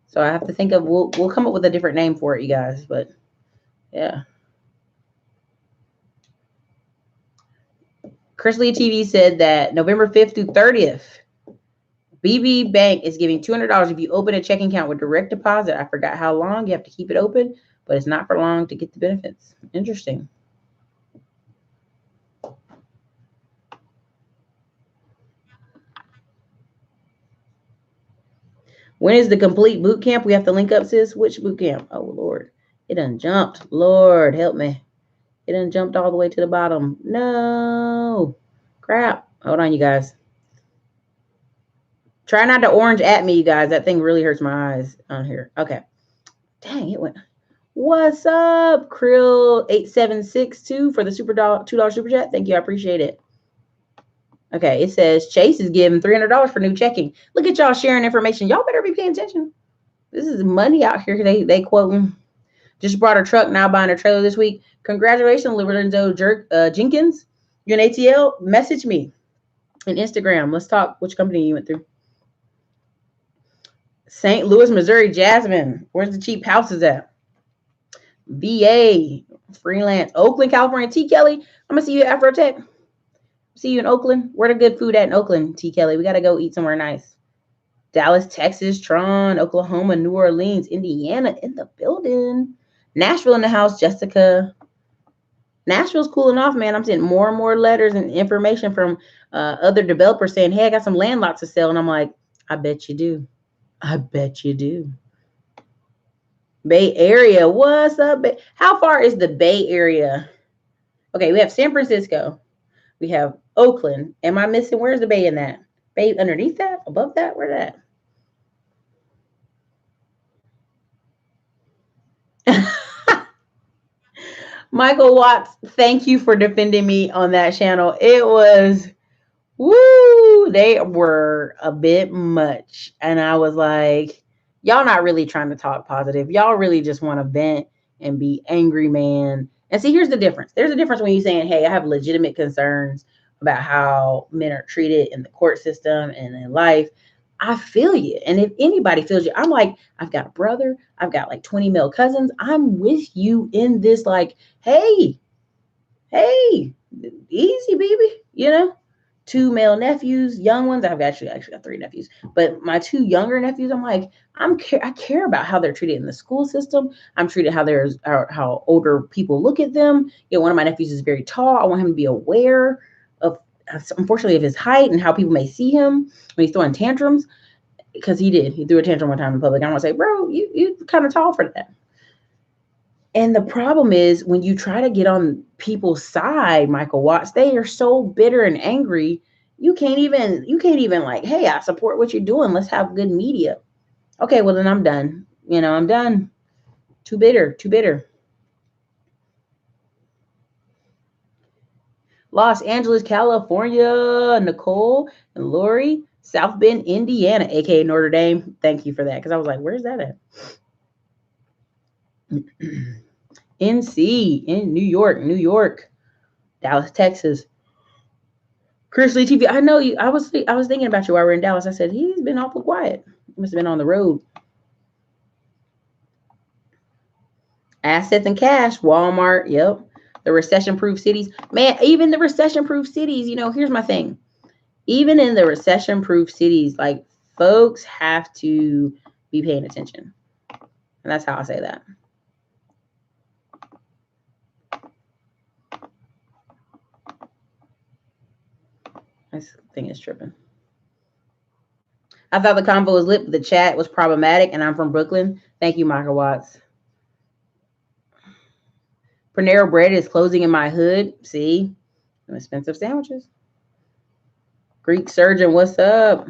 So I have to think of, we'll come up with a different name for it, you guys. But yeah. Chris Lee TV said that November 5th through 30th, BB Bank is giving $200 if you open a checking account with direct deposit. I forgot how long you have to keep it open, but it's not for long to get the benefits. Interesting. When is the complete boot camp? We have to link up, sis. Which boot camp? Oh, Lord. It done jumped. Lord, help me. It done jumped all the way to the bottom. No. Crap. Hold on, you guys. Try not to orange at me, you guys. That thing really hurts my eyes on here. Okay. Dang, it went. What's up, Krill8762 for the $2 super chat? Thank you. I appreciate it. Okay, it says Chase is giving $300 for new checking. Look at y'all sharing information. Y'all better be paying attention. This is money out here. They quoting. Just brought a truck, now buying a trailer this week. Congratulations, Lorenzo Jenkins. You're an ATL? Message me on Instagram. Let's talk which company you went through. St. Louis, Missouri, Jasmine. Where's the cheap houses at? VA, freelance. Oakland, California. T. Kelly, I'm going to see you at Afrotech. See you in Oakland. Where the good food at in Oakland, T. Kelly? We got to go eat somewhere nice. Dallas, Texas, Tron, Oklahoma, New Orleans, Indiana in the building. Nashville in the house, Jessica. Nashville's cooling off, man. I'm seeing more and more letters and information from other developers saying, hey, I got some land lots to sell. And I'm like, I bet you do. I bet you do. Bay Area, what's up? How far is the Bay Area? Okay, we have San Francisco. We have Oakland. Am I missing? Where's the Bay in that? Bay underneath that? Above that? Where's that? Michael Watts, thank you for defending me on that channel. It was, woo, they were a bit much. And I was like, y'all not really trying to talk positive. Y'all really just want to vent and be angry, man. And see, here's the difference. There's a difference when you're saying, hey, I have legitimate concerns about how men are treated in the court system and in life. I feel you. And if anybody feels you, I'm like, I've got a brother. I've got like 20 male cousins. I'm with you in this, like, hey, easy, baby. You know, 2 male nephews, young ones. I've actually got 3 nephews, but my 2 younger nephews, I'm like, I care about how they're treated in the school system. I'm treated how older people look at them. You know, one of my nephews is very tall. I want him to be aware of, unfortunately, of his height and how people may see him when he's throwing tantrums, because he threw a tantrum one time in public. I want to say, bro, you kind of tall for that. And the problem is when you try to get on people's side, Michael Watts, they are so bitter and angry. You can't even like, hey, I support what you're doing. Let's have good media. Okay, well then I'm done. You know, I'm done. Too bitter. Los Angeles, California, Nicole and Lori, South Bend, Indiana, aka Notre Dame. Thank you for that, because I was like, where's that at? NC in New York, Dallas, Texas. Chris Lee TV. I know you. I was thinking about you while we were in Dallas. I said he's been awful quiet. He must have been on the road. Assets and cash. Walmart. Yep. The recession-proof cities. Man, even the recession-proof cities. You know, here's my thing. Even in the recession-proof cities, like, folks have to be paying attention. And that's how I say that. This thing is tripping. I thought the convo was lit, but the chat was problematic, and I'm from Brooklyn. Thank you, Michael Watts. Panera Bread is closing in my hood. See? Some expensive sandwiches. Greek Surgeon, what's up?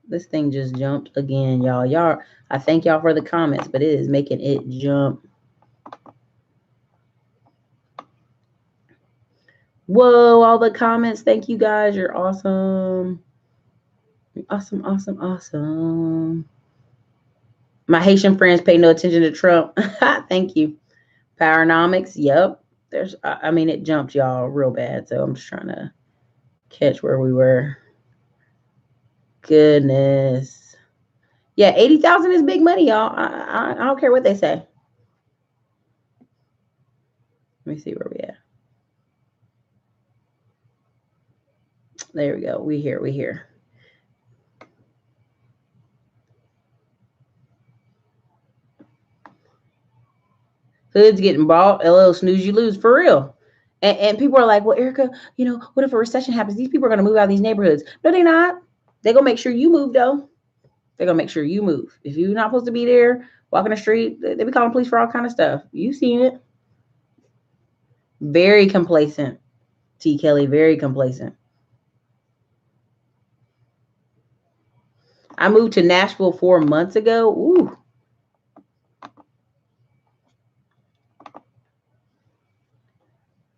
This thing just jumped again, y'all. I thank y'all for the comments, but it is making it jump. Whoa, all the comments. Thank you guys. You're awesome. Awesome. My Haitian friends pay no attention to Trump. Thank you. Powernomics. Yep. It jumped y'all real bad. So I'm just trying to catch where we were. Goodness. Yeah, 80,000 is big money, y'all. I don't care what they say. Let me see where we at. There we go. We here. Hood's getting bought. LL snooze, you lose, for real. And people are like, well, Erica, you know, what if a recession happens? These people are going to move out of these neighborhoods. No, they're not. They're going to make sure you move, though. They're going to make sure you move. If you're not supposed to be there, walking the street, they be calling police for all kind of stuff. You've seen it. Very complacent. T. Kelly, very complacent. I moved to Nashville 4 months ago. Ooh.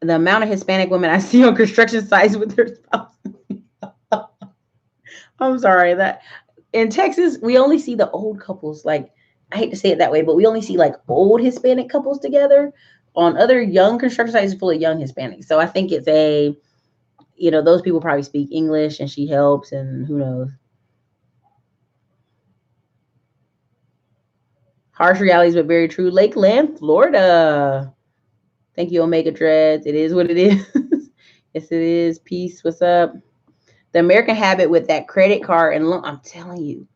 The amount of Hispanic women I see on construction sites with their spouse. I'm sorry that in Texas, we only see the old couples. Like, I hate to say it that way, but we only see like old Hispanic couples together. On other young construction sites, full of young Hispanics. So I think it's those people probably speak English and she helps, and who knows. Harsh realities, but very true. Lakeland, Florida. Thank you, Omega Dreads. It is what it is. Yes, it is. Peace. What's up? The American habit with that credit card and loan, I'm telling you.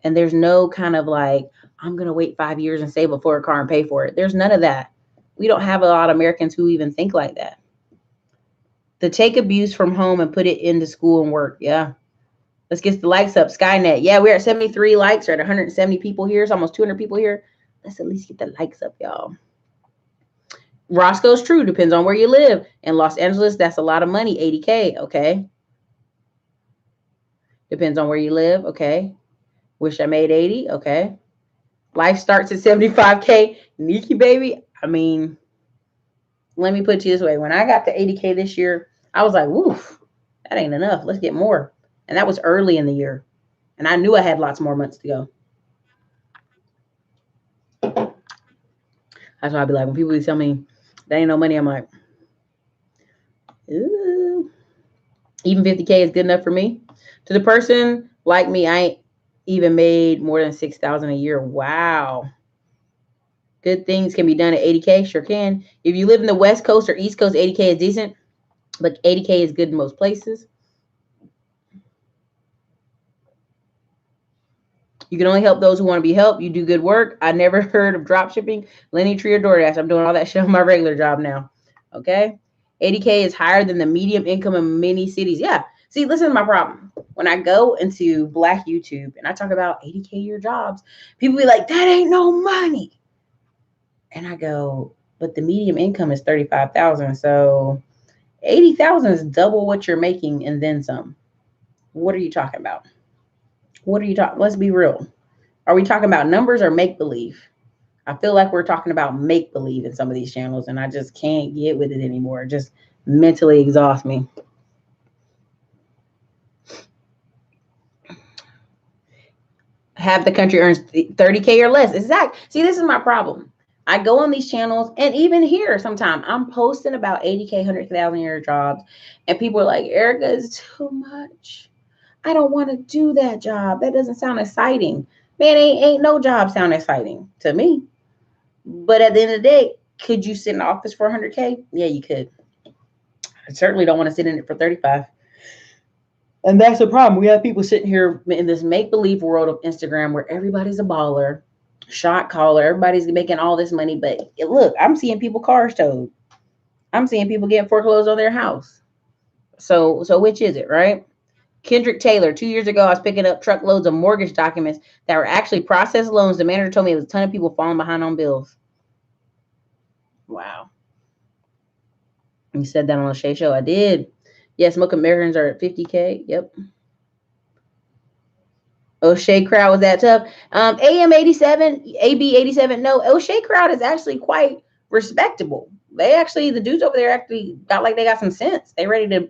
And there's no kind of like, I'm going to wait 5 years and save up for a car and pay for it. There's none of that. We don't have a lot of Americans who even think like that. To take abuse from home and put it into school and work. Yeah. Let's get the likes up. Skynet. Yeah, we're at 73 likes. We're at 170 people here. It's almost 200 people here. Let's at least get the likes up, y'all. Roscoe's true. Depends on where you live. In Los Angeles, that's a lot of money. 80K. Okay. Depends on where you live. Okay. Wish I made 80. Okay. Life starts at 75K. Nikki, baby. I mean, let me put it this way. When I got to 80K this year, I was like, woof, that ain't enough. Let's get more. And that was early in the year. And I knew I had lots more months to go. That's why I'd be like, when people tell me that ain't no money, I'm like, ooh. Even 50K is good enough for me. To the person like me, I ain't even made more than 6,000 a year. Wow. Good things can be done at 80K. Sure can. If you live in the West Coast or East Coast, 80K is decent. But 80K is good in most places. You can only help those who want to be helped. You do good work. I never heard of drop shipping, Lenny Tree, or DoorDash. I'm doing all that shit on my regular job now. Okay? 80K is higher than the medium income in many cities. Yeah. See, listen to my problem. When I go into Black YouTube and I talk about 80K year jobs, people be like, that ain't no money. And I go, but the medium income is 35,000. So 80,000 is double what you're making and then some. What are you talking about? What are you talking? Let's be real. Are we talking about numbers or make believe? I feel like we're talking about make believe in some of these channels, and I just can't get with it anymore. It just mentally exhausts me. Half the country earns 30K or less. Exactly. See, this is my problem. I go on these channels, and even here, sometimes I'm posting about 80K, 100,000 year jobs, and people are like, Erica, is too much. I don't want to do that job. That doesn't sound exciting. Man, ain't no job sound exciting to me. But at the end of the day, could you sit in office for 100K? Yeah, you could. I certainly don't want to sit in it for 35. And that's the problem. We have people sitting here in this make-believe world of Instagram where everybody's a baller, shot caller, everybody's making all this money. But look, I'm seeing people cars towed. I'm seeing people getting foreclosed on their house. So which is it, right? Kendrick Taylor, 2 years ago, I was picking up truckloads of mortgage documents that were actually processed loans. The manager told me it was a ton of people falling behind on bills. Wow. You said that on the Shay Show. I did. Yes, most Americans are at 50K. Yep. O'Shea crowd was that tough. AM 87, AB 87. No, O'Shea crowd is actually quite respectable. The dudes over there actually got like they got some sense. They ready to,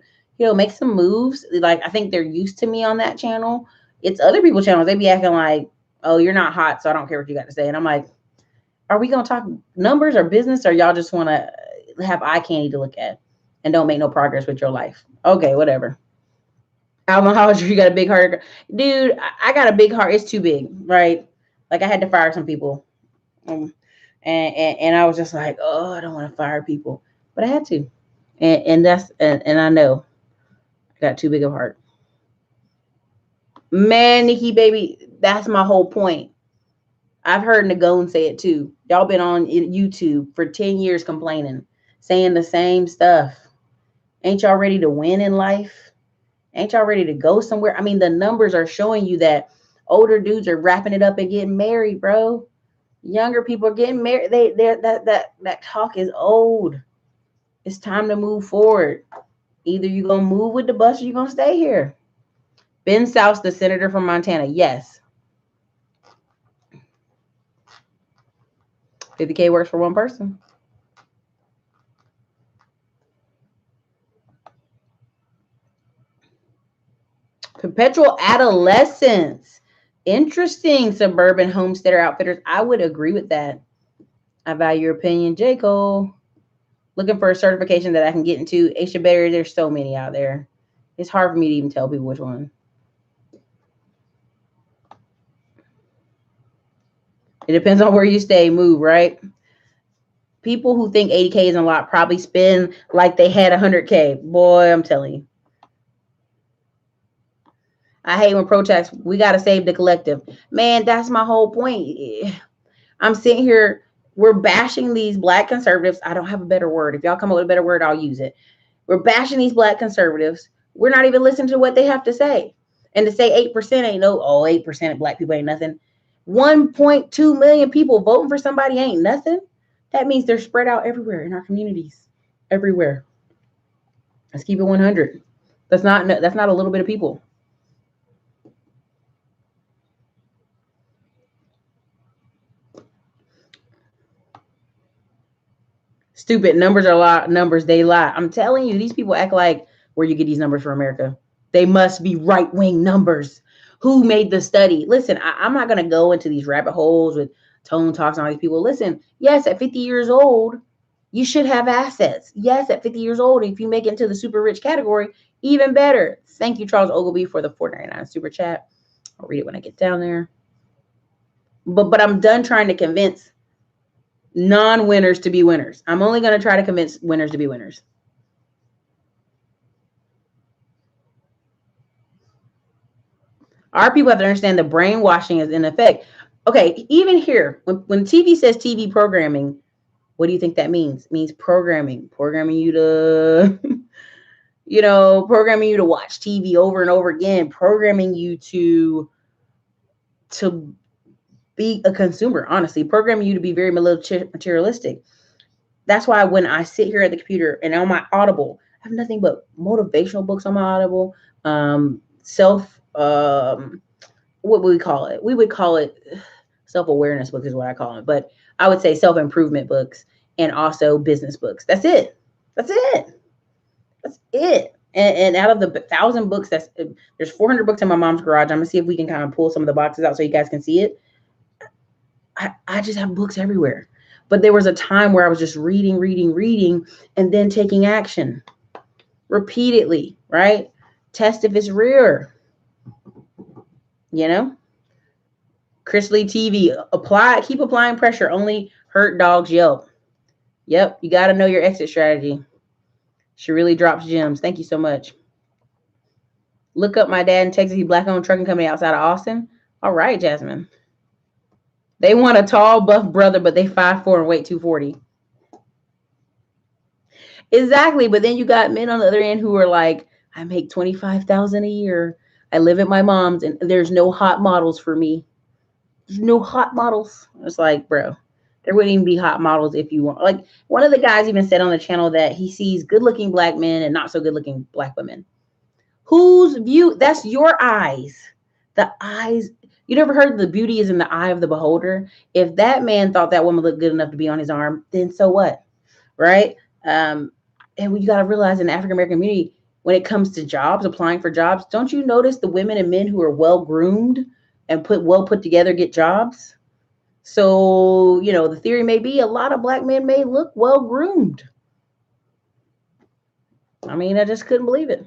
make some moves. Like, I think they're used to me on that channel. It's other people's channels. They be acting like, oh, you're not hot, so I don't care what you got to say. And I'm like, are we going to talk numbers or business, or y'all just want to have eye candy to look at and don't make no progress with your life? Okay, whatever. Alma, how old you got a big heart? Dude, I got a big heart. It's too big, right? Like, I had to fire some people. And I was just like, oh, I don't want to fire people. But I had to. And I know I got too big of a heart. Man, Nikki, baby, that's my whole point. I've heard Nagone say it too. Y'all been on YouTube for 10 years complaining, saying the same stuff. Ain't y'all ready to win in life? Ain't y'all ready to go somewhere? I mean, the numbers are showing you that older dudes are wrapping it up and getting married, bro. Younger people are getting married. That talk is old. It's time to move forward. Either you're gonna move with the bus or you're gonna stay here. Ben South, the senator from Montana. Yes. 50K works for one person. Perpetual adolescence. Interesting, suburban homesteader outfitters. I would agree with that. I value your opinion, J. Cole. Looking for a certification that I can get into. Aisha Berry, there's so many out there. It's hard for me to even tell people which one. It depends on where you stay, move, right? People who think 80K is a lot probably spend like they had 100K. Boy, I'm telling you. I hate when protests, we got to save the collective. Man, that's my whole point. I'm sitting here, we're bashing these black conservatives. I don't have a better word. If y'all come up with a better word, I'll use it. We're bashing these black conservatives. We're not even listening to what they have to say. And to say 8% ain't no, 8% of black people ain't nothing. 1.2 million people voting for somebody ain't nothing. That means they're spread out everywhere in our communities. Everywhere. Let's keep it 100. That's not a little bit of people. Stupid numbers are a lot. Numbers, they lie. I'm telling you, these people act like where you get these numbers from America. They must be right wing numbers. Who made the study? Listen, I'm not going to go into these rabbit holes with Tone Talks and all these people. Listen, yes, at 50 years old, you should have assets. Yes, at 50 years old, if you make it into the super rich category, even better. Thank you, Charles Ogilvy, for the $4.99 super chat. I'll read it when I get down there. But I'm done trying to convince non-winners to be winners. I'm only going to try to convince winners to be winners. Our people have to understand the brainwashing is in effect. Okay, even here, when TV says TV programming, what do you think that means? It means programming you to, programming you to watch TV over and over again, programming you to be a consumer, honestly, programming you to be very materialistic. That's why when I sit here at the computer and on my Audible, I have nothing but motivational books on my Audible, self, what would we call it? We would call it self-awareness books is what I call it. But I would say self-improvement books and also business books. That's it. That's it. That's it. And out of the 1,000 books, there's 400 books in my mom's garage. I'm gonna see if we can kind of pull some of the boxes out so you guys can see it. I just have books everywhere. But there was a time where I was just reading, and then taking action repeatedly, right? Test if it's real. Chris Lee TV, keep applying pressure. Only hurt dogs yelp. Yep, you got to know your exit strategy. She really drops gems. Thank you so much. Look up my dad in Texas. He black-owned trucking company outside of Austin. All right, Jasmine. They want a tall, buff brother, but they 5'4" and weight 240. Exactly, but then you got men on the other end who are like, I make $25,000 a year. I live at my mom's, and there's no hot models for me. There's no hot models. It's like, bro, there wouldn't even be hot models if you want. Like one of the guys even said on the channel that he sees good-looking black men and not so good-looking black women. Whose view? That's your eyes. The eyes. You never heard the beauty is in the eye of the beholder? If that man thought that woman looked good enough to be on his arm, then so what? Right? And you got to realize in the African American community, when it comes to jobs, applying for jobs, don't you notice the women and men who are well groomed and put together get jobs? So, the theory may be a lot of black men may look well groomed. I mean, I just couldn't believe it.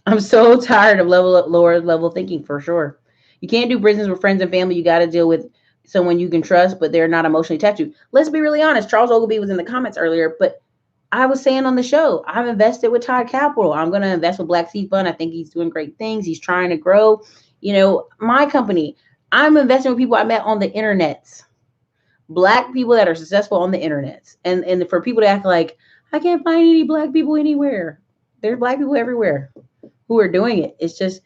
I'm so tired of lower level thinking, for sure. You can't do business with friends and family. You got to deal with someone you can trust, but they're not emotionally attached to. Let's be really honest. Charles Ogilvy was in the comments earlier, but I was saying on the show, I'm invested with Todd Capital. I'm going to invest with Black Seed Fund. I think he's doing great things. He's trying to grow. My company, I'm investing with people I met on the internets. Black people that are successful on the internet. And for people to act like, I can't find any black people anywhere. There's black people everywhere who are doing it. It's just,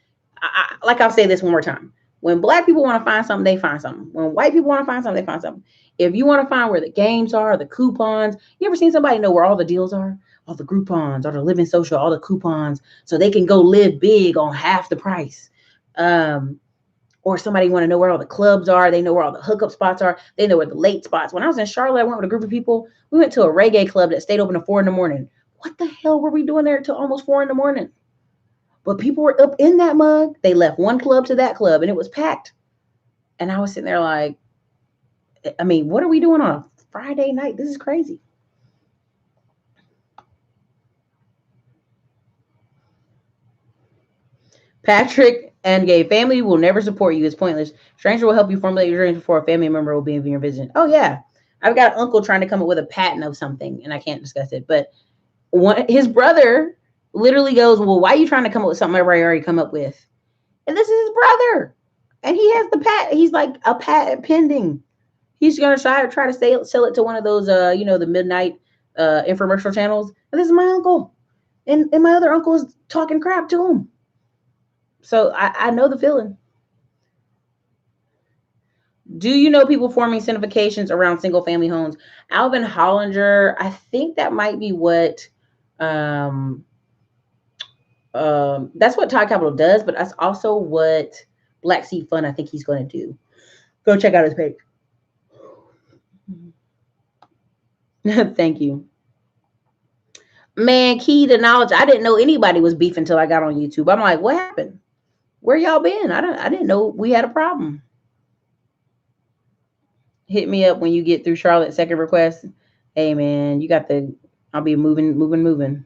like I'll say this one more time. When black people want to find something, they find something. When white people want to find something, they find something. If you want to find where the games are, the coupons, you ever seen somebody know where all the deals are? All the Groupons, all the Living Social, all the coupons, so they can go live big on half the price. Um, or somebody want to know where all the clubs are. They know where all the hookup spots are. They know where the late spots. When I was in Charlotte, I went with a group of people. We went to a reggae club that stayed open to 4 in the morning. What the hell were we doing there till almost 4 in the morning? But people were up in that mug. They left one club to that club and it was packed. And I was sitting there like, I mean, what are we doing on a Friday night? This is crazy. Patrick and Gay, family will never support you. It's pointless. Stranger will help you formulate your dreams before a family member will be in your vision. Oh, yeah. I've got an uncle trying to come up with a patent of something and I can't discuss it. But his brother literally goes, well, why are you trying to come up with something everybody already come up with? And this is his brother. And he has the patent. He's like a patent pending. He's going to try to sell it to one of those, the midnight infomercial channels. And this is my uncle. And my other uncle is talking crap to him. So I know the feeling. Do you know people forming syndications around single family homes? Alvin Hollinger, I think that might be what that's what Todd Capital does, but that's also what Black Seed Fund, I think he's going to do. Go check out his page. Thank you. Man, key to knowledge. I didn't know anybody was beef until I got on YouTube. I'm like, what happened? Where y'all been? I didn't know we had a problem. Hit me up when you get through Charlotte's second request. Hey man, you got I'll be moving.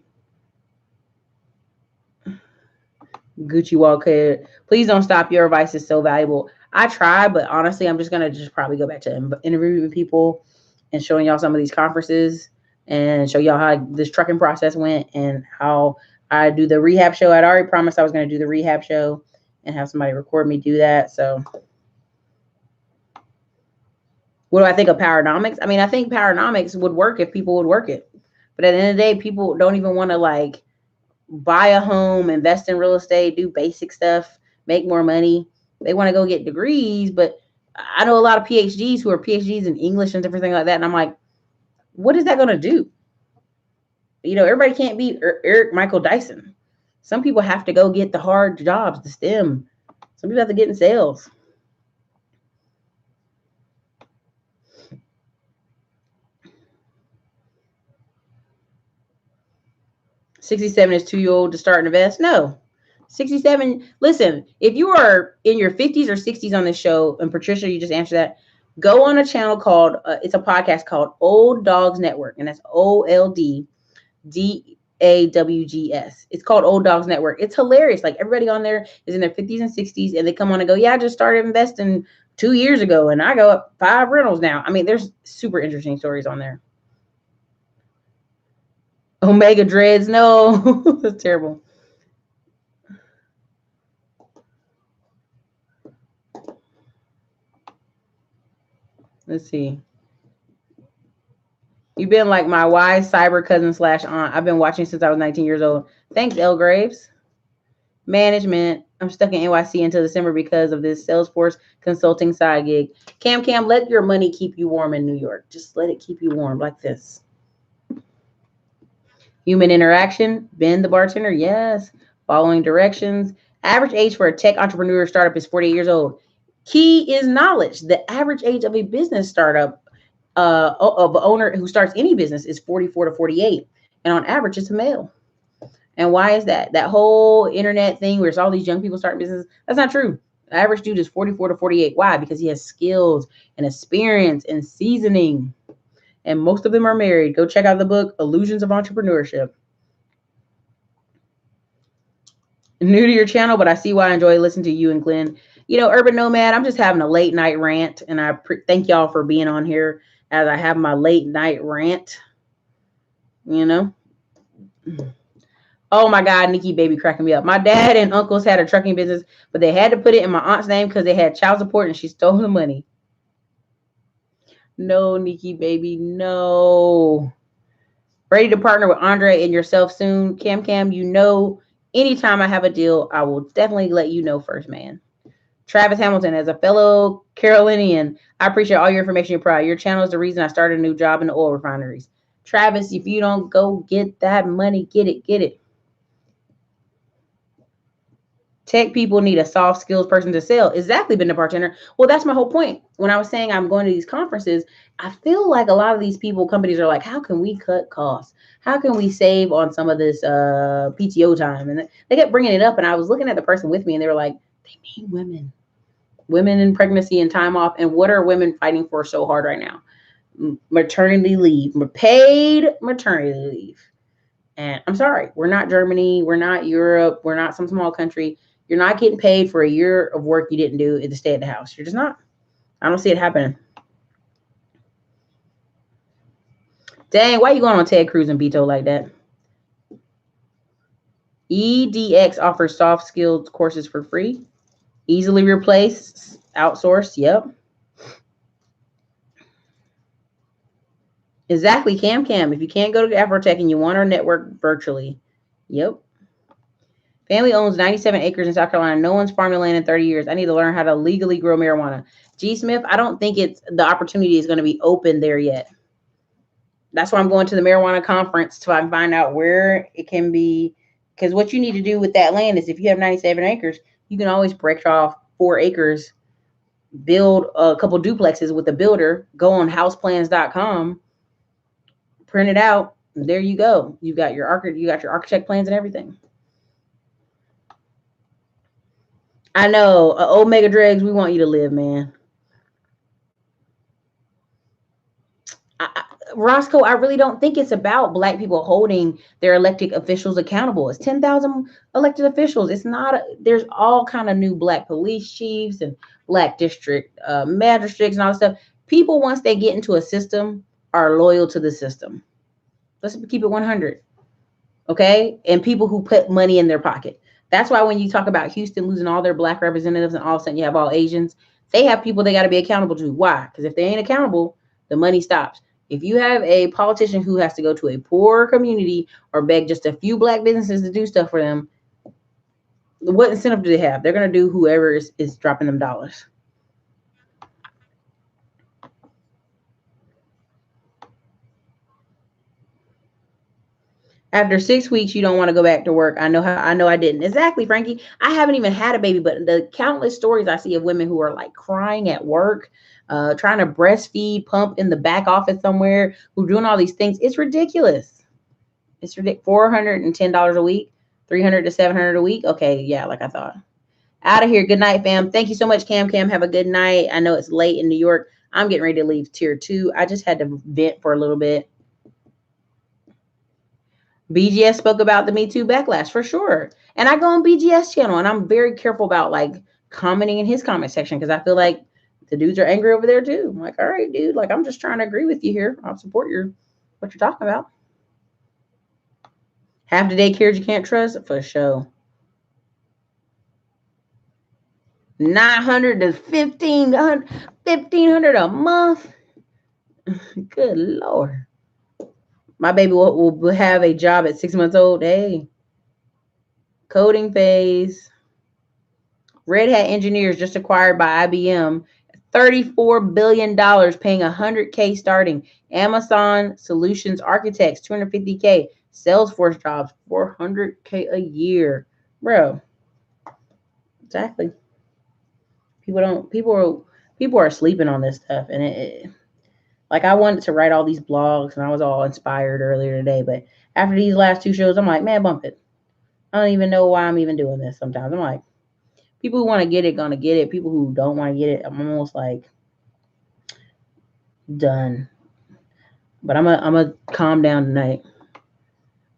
Gucci Walker. Please don't stop. Your advice is so valuable. I try, but honestly, I'm just gonna probably go back to interviewing people and showing y'all some of these conferences and show y'all how this trucking process went and how I do the rehab show. I'd already promised I was gonna do the rehab show and have somebody record me do that. So what do I think of Powernomics? I mean, I think Powernomics would work if people would work it. But at the end of the day, people don't even want to like buy a home, invest in real estate, do basic stuff, make more money. They want to go get degrees, but I know a lot of PhDs who are PhDs in English and different things like that. And I'm like, what is that going to do? Everybody can't be Eric Michael Dyson. Some people have to go get the hard jobs, the STEM. Some people have to get in sales. $67 is too old to start and invest? No. 67. Listen, if you are in your 50s or 60s on this show, and Patricia, you just answered that, go on a channel called, it's a podcast called Old Dogs Network, and that's OLDDAWGS. It's called Old Dogs Network. It's hilarious. Like everybody on there is in their 50s and 60s, and they come on and go, yeah, I just started investing 2 years ago, and I go up 5 rentals now. I mean, there's super interesting stories on there. Omega Dreads, no, that's terrible. Let's see. You've been like my wise cyber cousin / aunt. I've been watching since I was 19 years old. Thanks, L. Graves. Management. I'm stuck in NYC until December because of this Salesforce consulting side gig. Cam, let your money keep you warm in New York. Just let it keep you warm like this. Human interaction. Ben, the bartender. Yes. Following directions. Average age for a tech entrepreneur startup is 48 years old. Key is knowledge. The average age of a business startup of an owner who starts any business is 44 to 48. And on average, it's a male. And why is that? That whole internet thing where it's all these young people starting business, that's not true. The average dude is 44 to 48. Why? Because he has skills and experience and seasoning. And most of them are married. Go check out the book, Illusions of Entrepreneurship. New to your channel, but I see why I enjoy listening to you and Glenn. Urban Nomad, I'm just having a late night rant. And I thank y'all for being on here as I have my late night rant. Oh my God, Nikki baby cracking me up. My dad and uncles had a trucking business, but they had to put it in my aunt's name because they had child support and she stole the money. No, Nikki baby, no. Ready to partner with Andre and yourself soon. Cam, you know, anytime I have a deal, I will definitely let you know first, man. Travis Hamilton, as a fellow Carolinian, I appreciate all your information you're proud. Your channel is the reason I started a new job in the oil refineries. Travis, if you don't go get that money, get it, get it. Tech people need a soft skills person to sell. Exactly, been the bartender. Well, that's my whole point. When I was saying I'm going to these conferences, I feel like a lot of these people, companies are like, how can we cut costs? How can we save on some of this PTO time? And they kept bringing it up. And I was looking at the person with me and they were like, they need women in pregnancy and time off. And what are women fighting for so hard right now? Maternity leave, paid maternity leave. And I'm sorry, we're not Germany, we're not Europe, we're not some small country. You're not getting paid for a year of work you didn't do to stay at the house. You're just not. I don't see it happening. Dang, why you going on Ted Cruz and Beto like that? EDX offers soft skills courses for free. Easily replaced, outsourced. Yep. Exactly, Cam. If you can't go to Afrotech and you want our network virtually. Yep. Family owns 97 acres in South Carolina. No one's farming land in 30 years. I need to learn how to legally grow marijuana. G. Smith, I don't think the opportunity is going to be open there yet. That's why I'm going to the marijuana conference to find out where it can be. Because what you need to do with that land is if you have 97 acres, you can always break off 4 acres, build a couple duplexes with a builder, go on houseplans.com, print it out. There you go. You got your architect plans and everything. I know, Omega Dregs, we want you to live, man. Roscoe, I really don't think it's about Black people holding their elected officials accountable. It's 10,000 elected officials. It's not. There's all kind of new Black police chiefs and Black district magistrates and all that stuff. People, once they get into a system, are loyal to the system. Let's keep it 100. Okay, and people who put money in their pocket. That's why when you talk about Houston losing all their Black representatives and all of a sudden you have all Asians, they have people they got to be accountable to. Why? Because if they ain't accountable, the money stops. If you have a politician who has to go to a poor community or beg just a few Black businesses to do stuff for them, what incentive do they have? They're going to do whoever is dropping them dollars. After 6 weeks, you don't want to go back to work. I know I didn't. Exactly, Frankie. I haven't even had a baby, but the countless stories I see of women who are like crying at work, trying to breastfeed, pump in the back office somewhere, who doing all these things. It's ridiculous. It's ridiculous. $410 a week, 300 to 700 a week. Okay, yeah, like I thought. Out of here. Good night, fam. Thank you so much, Cam. Have a good night. I know it's late in New York. I'm getting ready to leave tier 2. I just had to vent for a little bit. BGS spoke about the Me Too backlash for sure. And I go on BGS channel and I'm very careful about like commenting in his comment section because I feel like the dudes are angry over there too. I'm like, all right, dude, like I'm just trying to agree with you here. I'll support what you're talking about. Half the day cares you can't trust for sure. 900 to 1500 a month. Good Lord. My baby will have a job at 6 months old. Hey, coding phase. Red Hat engineers just acquired by IBM. $34 billion paying $100K starting. Amazon solutions architects, $250K. Salesforce jobs, $400K a year. Bro. Exactly. People are sleeping on this stuff. And like I wanted to write all these blogs and I was all inspired earlier today. But after these last 2 shows, I'm like, man, bump it. I don't even know why I'm even doing this sometimes. I'm like, people who want to get it, gonna get it. People who don't want to get it, I'm almost like done. But I'm gonna calm down tonight.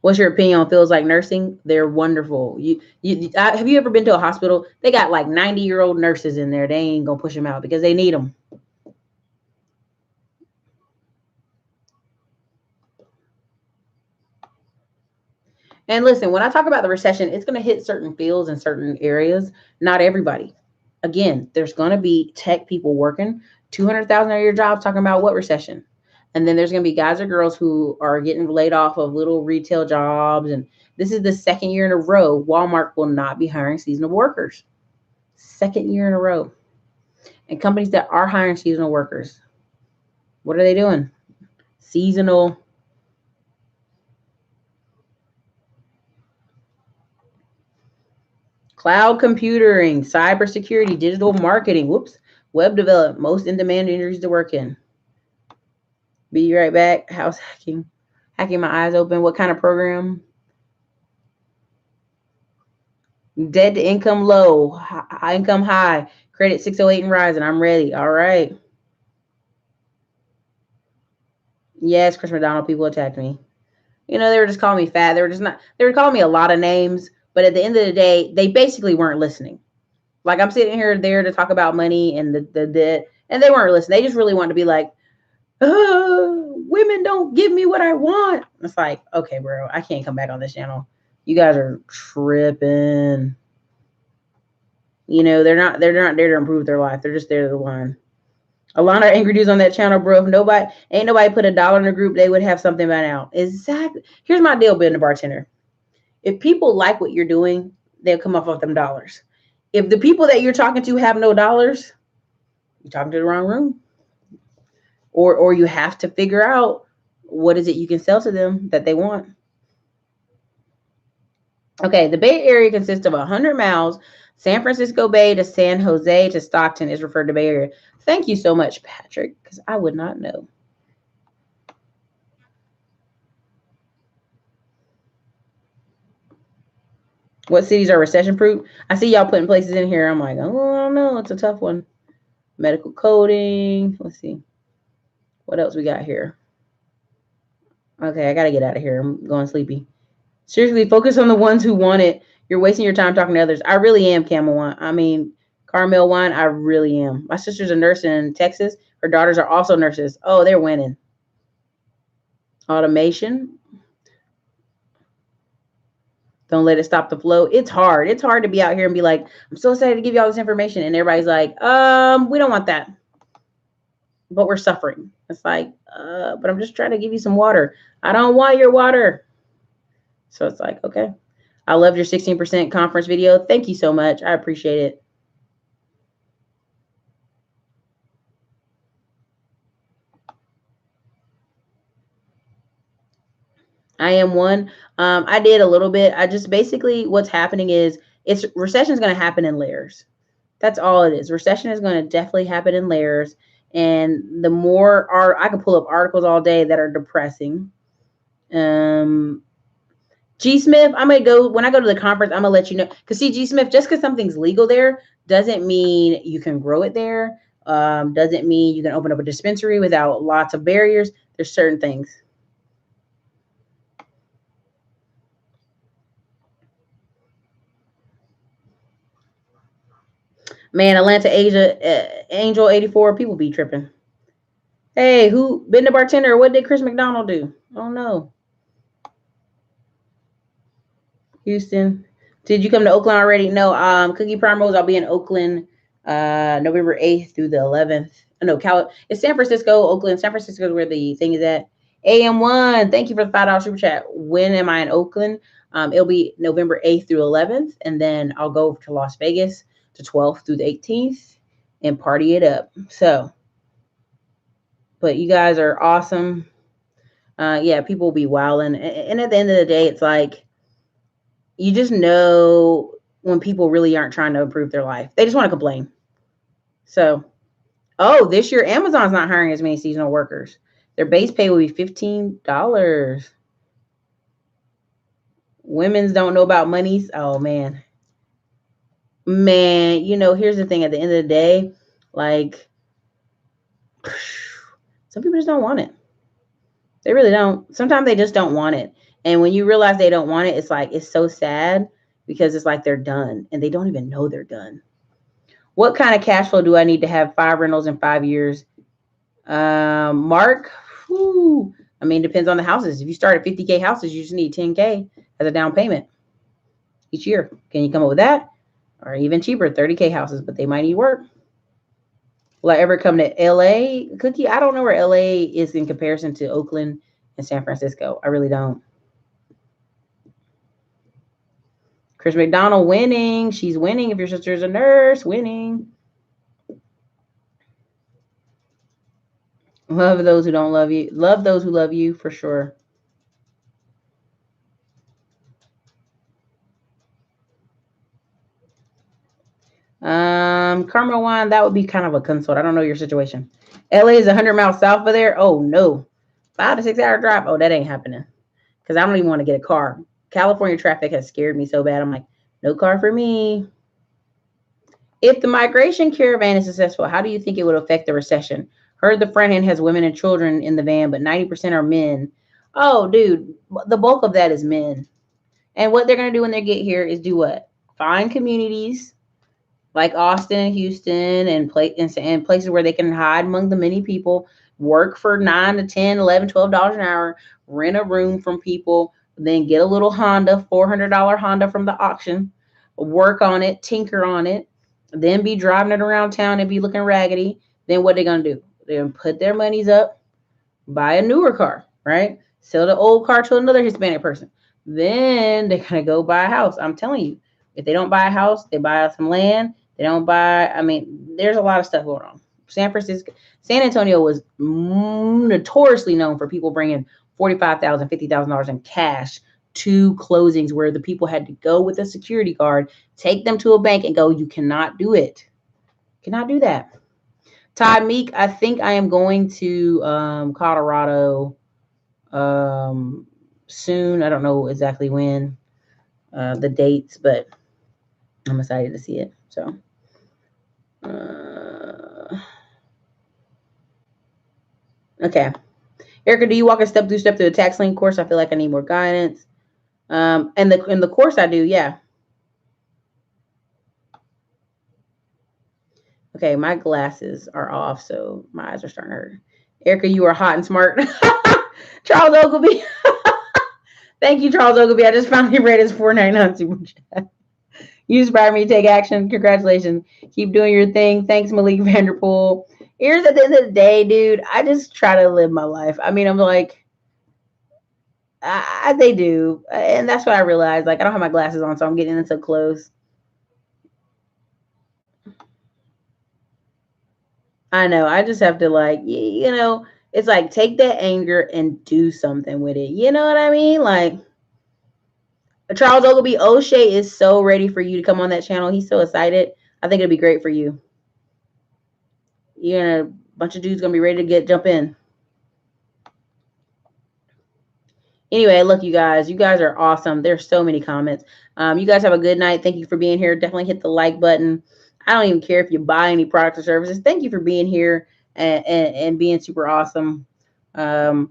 What's your opinion on Feels Like Nursing? They're wonderful. Have you ever been to a hospital? They got like 90-year-old nurses in there. They ain't gonna push them out because they need them. And listen, when I talk about the recession, it's gonna hit certain fields and certain areas. Not everybody. Again, there's gonna be tech people working 200,000 a year jobs talking about what recession? And then there's going to be guys or girls who are getting laid off of little retail jobs. And this is the second year in a row Walmart will not be hiring seasonal workers. Second year in a row. And companies that are hiring seasonal workers, what are they doing? Seasonal. Cloud computing, cybersecurity, digital marketing, web development, most in-demand industries to work in. Be right back. House hacking. Hacking my eyes open. What kind of program? Debt to income low. High income high. Credit 608 and rising. I'm ready. All right. Yes, Chris McDonald, people attacked me. They were just calling me fat. They were calling me a lot of names, but at the end of the day, they basically weren't listening. Like, I'm sitting here there to talk about money and the debt, and they weren't listening. They just really wanted to be like, women don't give me what I want. It's like, okay, bro, I can't come back on this channel. You guys are tripping. They're not there to improve their life. They're just there to learn. A lot of angry dudes on that channel, bro. If nobody put $1 in the group, they would have something by now. Exactly. Here's my deal being a bartender. If people like what you're doing, they'll come off of them dollars. If the people that you're talking to have no dollars, you're talking to the wrong room. Or you have to figure out what is it you can sell to them that they want. Okay, the Bay Area consists of 100 miles. San Francisco Bay to San Jose to Stockton is referred to Bay Area. Thank you so much, Patrick, because I would not know. What cities are recession proof? I see y'all putting places in here. I'm like, oh, I don't know. It's a tough one. Medical coding. Let's see. What else we got here? Okay, I got to get out of here. I'm going sleepy. Seriously, focus on the ones who want it. You're wasting your time talking to others. I really am, Camel Wine. Carmel Wine, I really am. My sister's a nurse in Texas. Her daughters are also nurses. Oh, they're winning. Automation. Don't let it stop the flow. It's hard. It's hard to be out here and be like, I'm so excited to give you all this information. And everybody's like, we don't want that. But we're suffering. It's like, but I'm just trying to give you some water. I don't want your water. So it's like, okay. I love your 16% conference video. Thank you so much. I appreciate it. I am one. I did a little bit. I just basically what's happening is recession is going to happen in layers. That's all it is. Recession is going to definitely happen in layers. And the more I can pull up articles all day that are depressing. G Smith, I'm going to go, when I go to the conference, I'm going to let you know. Because see, G Smith, just because something's legal there doesn't mean you can grow it there. Doesn't mean you can open up a dispensary without lots of barriers. There's certain things. Man, Atlanta, Angel 84, people be tripping. Hey, who been the bartender? What did Chris McDonald do? Oh no. Houston. Did you come to Oakland already? No. Cookie Primrose, I'll be in Oakland November 8th through the 11th. No, it's San Francisco, Oakland. San Francisco is where the thing is at. AM1, thank you for the $5 super chat. When am I in Oakland? It'll be November 8th through 11th, and then I'll go over to Las Vegas the 12th through the 18th and party it up. So, but you guys are awesome. Yeah, people will be wilding. And at the end of the day, it's like, you just know when people really aren't trying to improve their life. They just want to complain. So, this year, Amazon's not hiring as many seasonal workers. Their base pay will be $15. Women's don't know about monies. Oh, man. Man, here's the thing. At the end of the day, like, some people just don't want it. They really don't. Sometimes they just don't want it. And when you realize they don't want it, it's like, it's so sad because it's like they're done and they don't even know they're done. What kind of cash flow do I need to have 5 rentals in 5 years? Mark, depends on the houses. If you start at 50K houses, you just need 10K as a down payment each year. Can you come up with that? Or even cheaper, 30K houses, but they might need work. Will I ever come to LA? Cookie, I don't know where LA is in comparison to Oakland and San Francisco. I really don't. Chris McDonald winning. She's winning. If your sister's a nurse, winning. Love those who don't love you. Love those who love you for sure. Caramel wine, that would be kind of a consult. I don't know your situation. LA is 100 miles south of there. Oh no. 5 to 6 hour drive. Oh, that ain't happening. Because I don't even want to get a car. California traffic has scared me so bad. I'm like, no car for me. If the migration caravan is successful, how do you think it would affect the recession? Heard the front end has women and children in the van, but 90% are men. Oh, dude, the bulk of that is men. And what they're going to do when they get here is do what? Find communities like Austin and Houston and places where they can hide among the many people, work for 9 to 10, 11, $12 an hour, rent a room from people, then get a little Honda, $400 Honda from the auction, work on it, tinker on it, then be driving it around town and be looking raggedy. Then what they going to do? They're going to put their monies up, buy a newer car, right? Sell the old car to another Hispanic person. Then they're going to go buy a house. I'm telling you, if they don't buy a house, they buy some land. They don't buy, I mean, there's a lot of stuff going on. San Antonio was notoriously known for people bringing $45,000, $50,000 in cash to closings where the people had to go with a security guard, take them to a bank and go, you cannot do it. Cannot do that. Todd Meek, I think I am going to Colorado soon. I don't know exactly when, the dates, but I'm excited to see it. So, okay. Erica, do you walk a step through the tax lien course? I feel like I need more guidance. And in the course I do, yeah. Okay, my glasses are off, so my eyes are starting to hurt. Erica, you are hot and smart. Charles Ogilvy. Thank you, Charles Ogilvy. I just finally read his $4.99 super chat. You inspire me to take action. Congratulations. Keep doing your thing. Thanks, Malik Vanderpool. Here's at the end of the day, dude. I just try to live my life. I mean, I'm like, they do. And that's what I realized. Like, I don't have my glasses on, so I'm getting in so close. I know. I just have to, like, it's like take that anger and do something with it. You know what I mean? Like, Charles Ogilvy O'Shea is so ready for you to come on that channel. He's so excited. I think it'd be great for you. A bunch of dudes gonna be ready to jump in. Anyway, look, you guys are awesome. There's so many comments. You guys have a good night. Thank you for being here. Definitely hit the like button. I don't even care if you buy any products or services. Thank you for being here and being super awesome. LA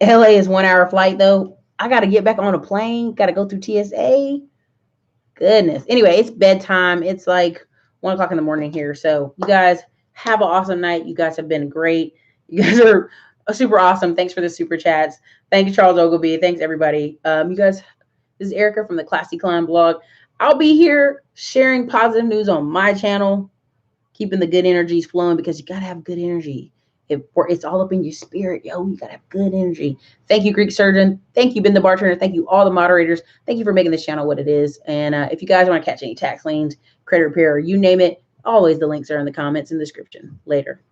is 1 hour flight though. I got to get back on a plane. Got to go through TSA. Goodness. Anyway, it's bedtime. It's like 1 o'clock in the morning here. So you guys have an awesome night. You guys have been great. You guys are super awesome. Thanks for the super chats. Thank you, Charles Ogilvy. Thanks, everybody. You guys, this is Erica from the Classy Climb blog. I'll be here sharing positive news on my channel, keeping the good energies flowing because you got to have good energy. It's all up in your spirit, yo. You got to have good energy. Thank you, Greek Surgeon. Thank you, Ben the Bartender. Thank you, all the moderators. Thank you for making this channel what it is. And if you guys want to catch any tax liens, credit repair, or you name it, always the links are in the comments and description. Later.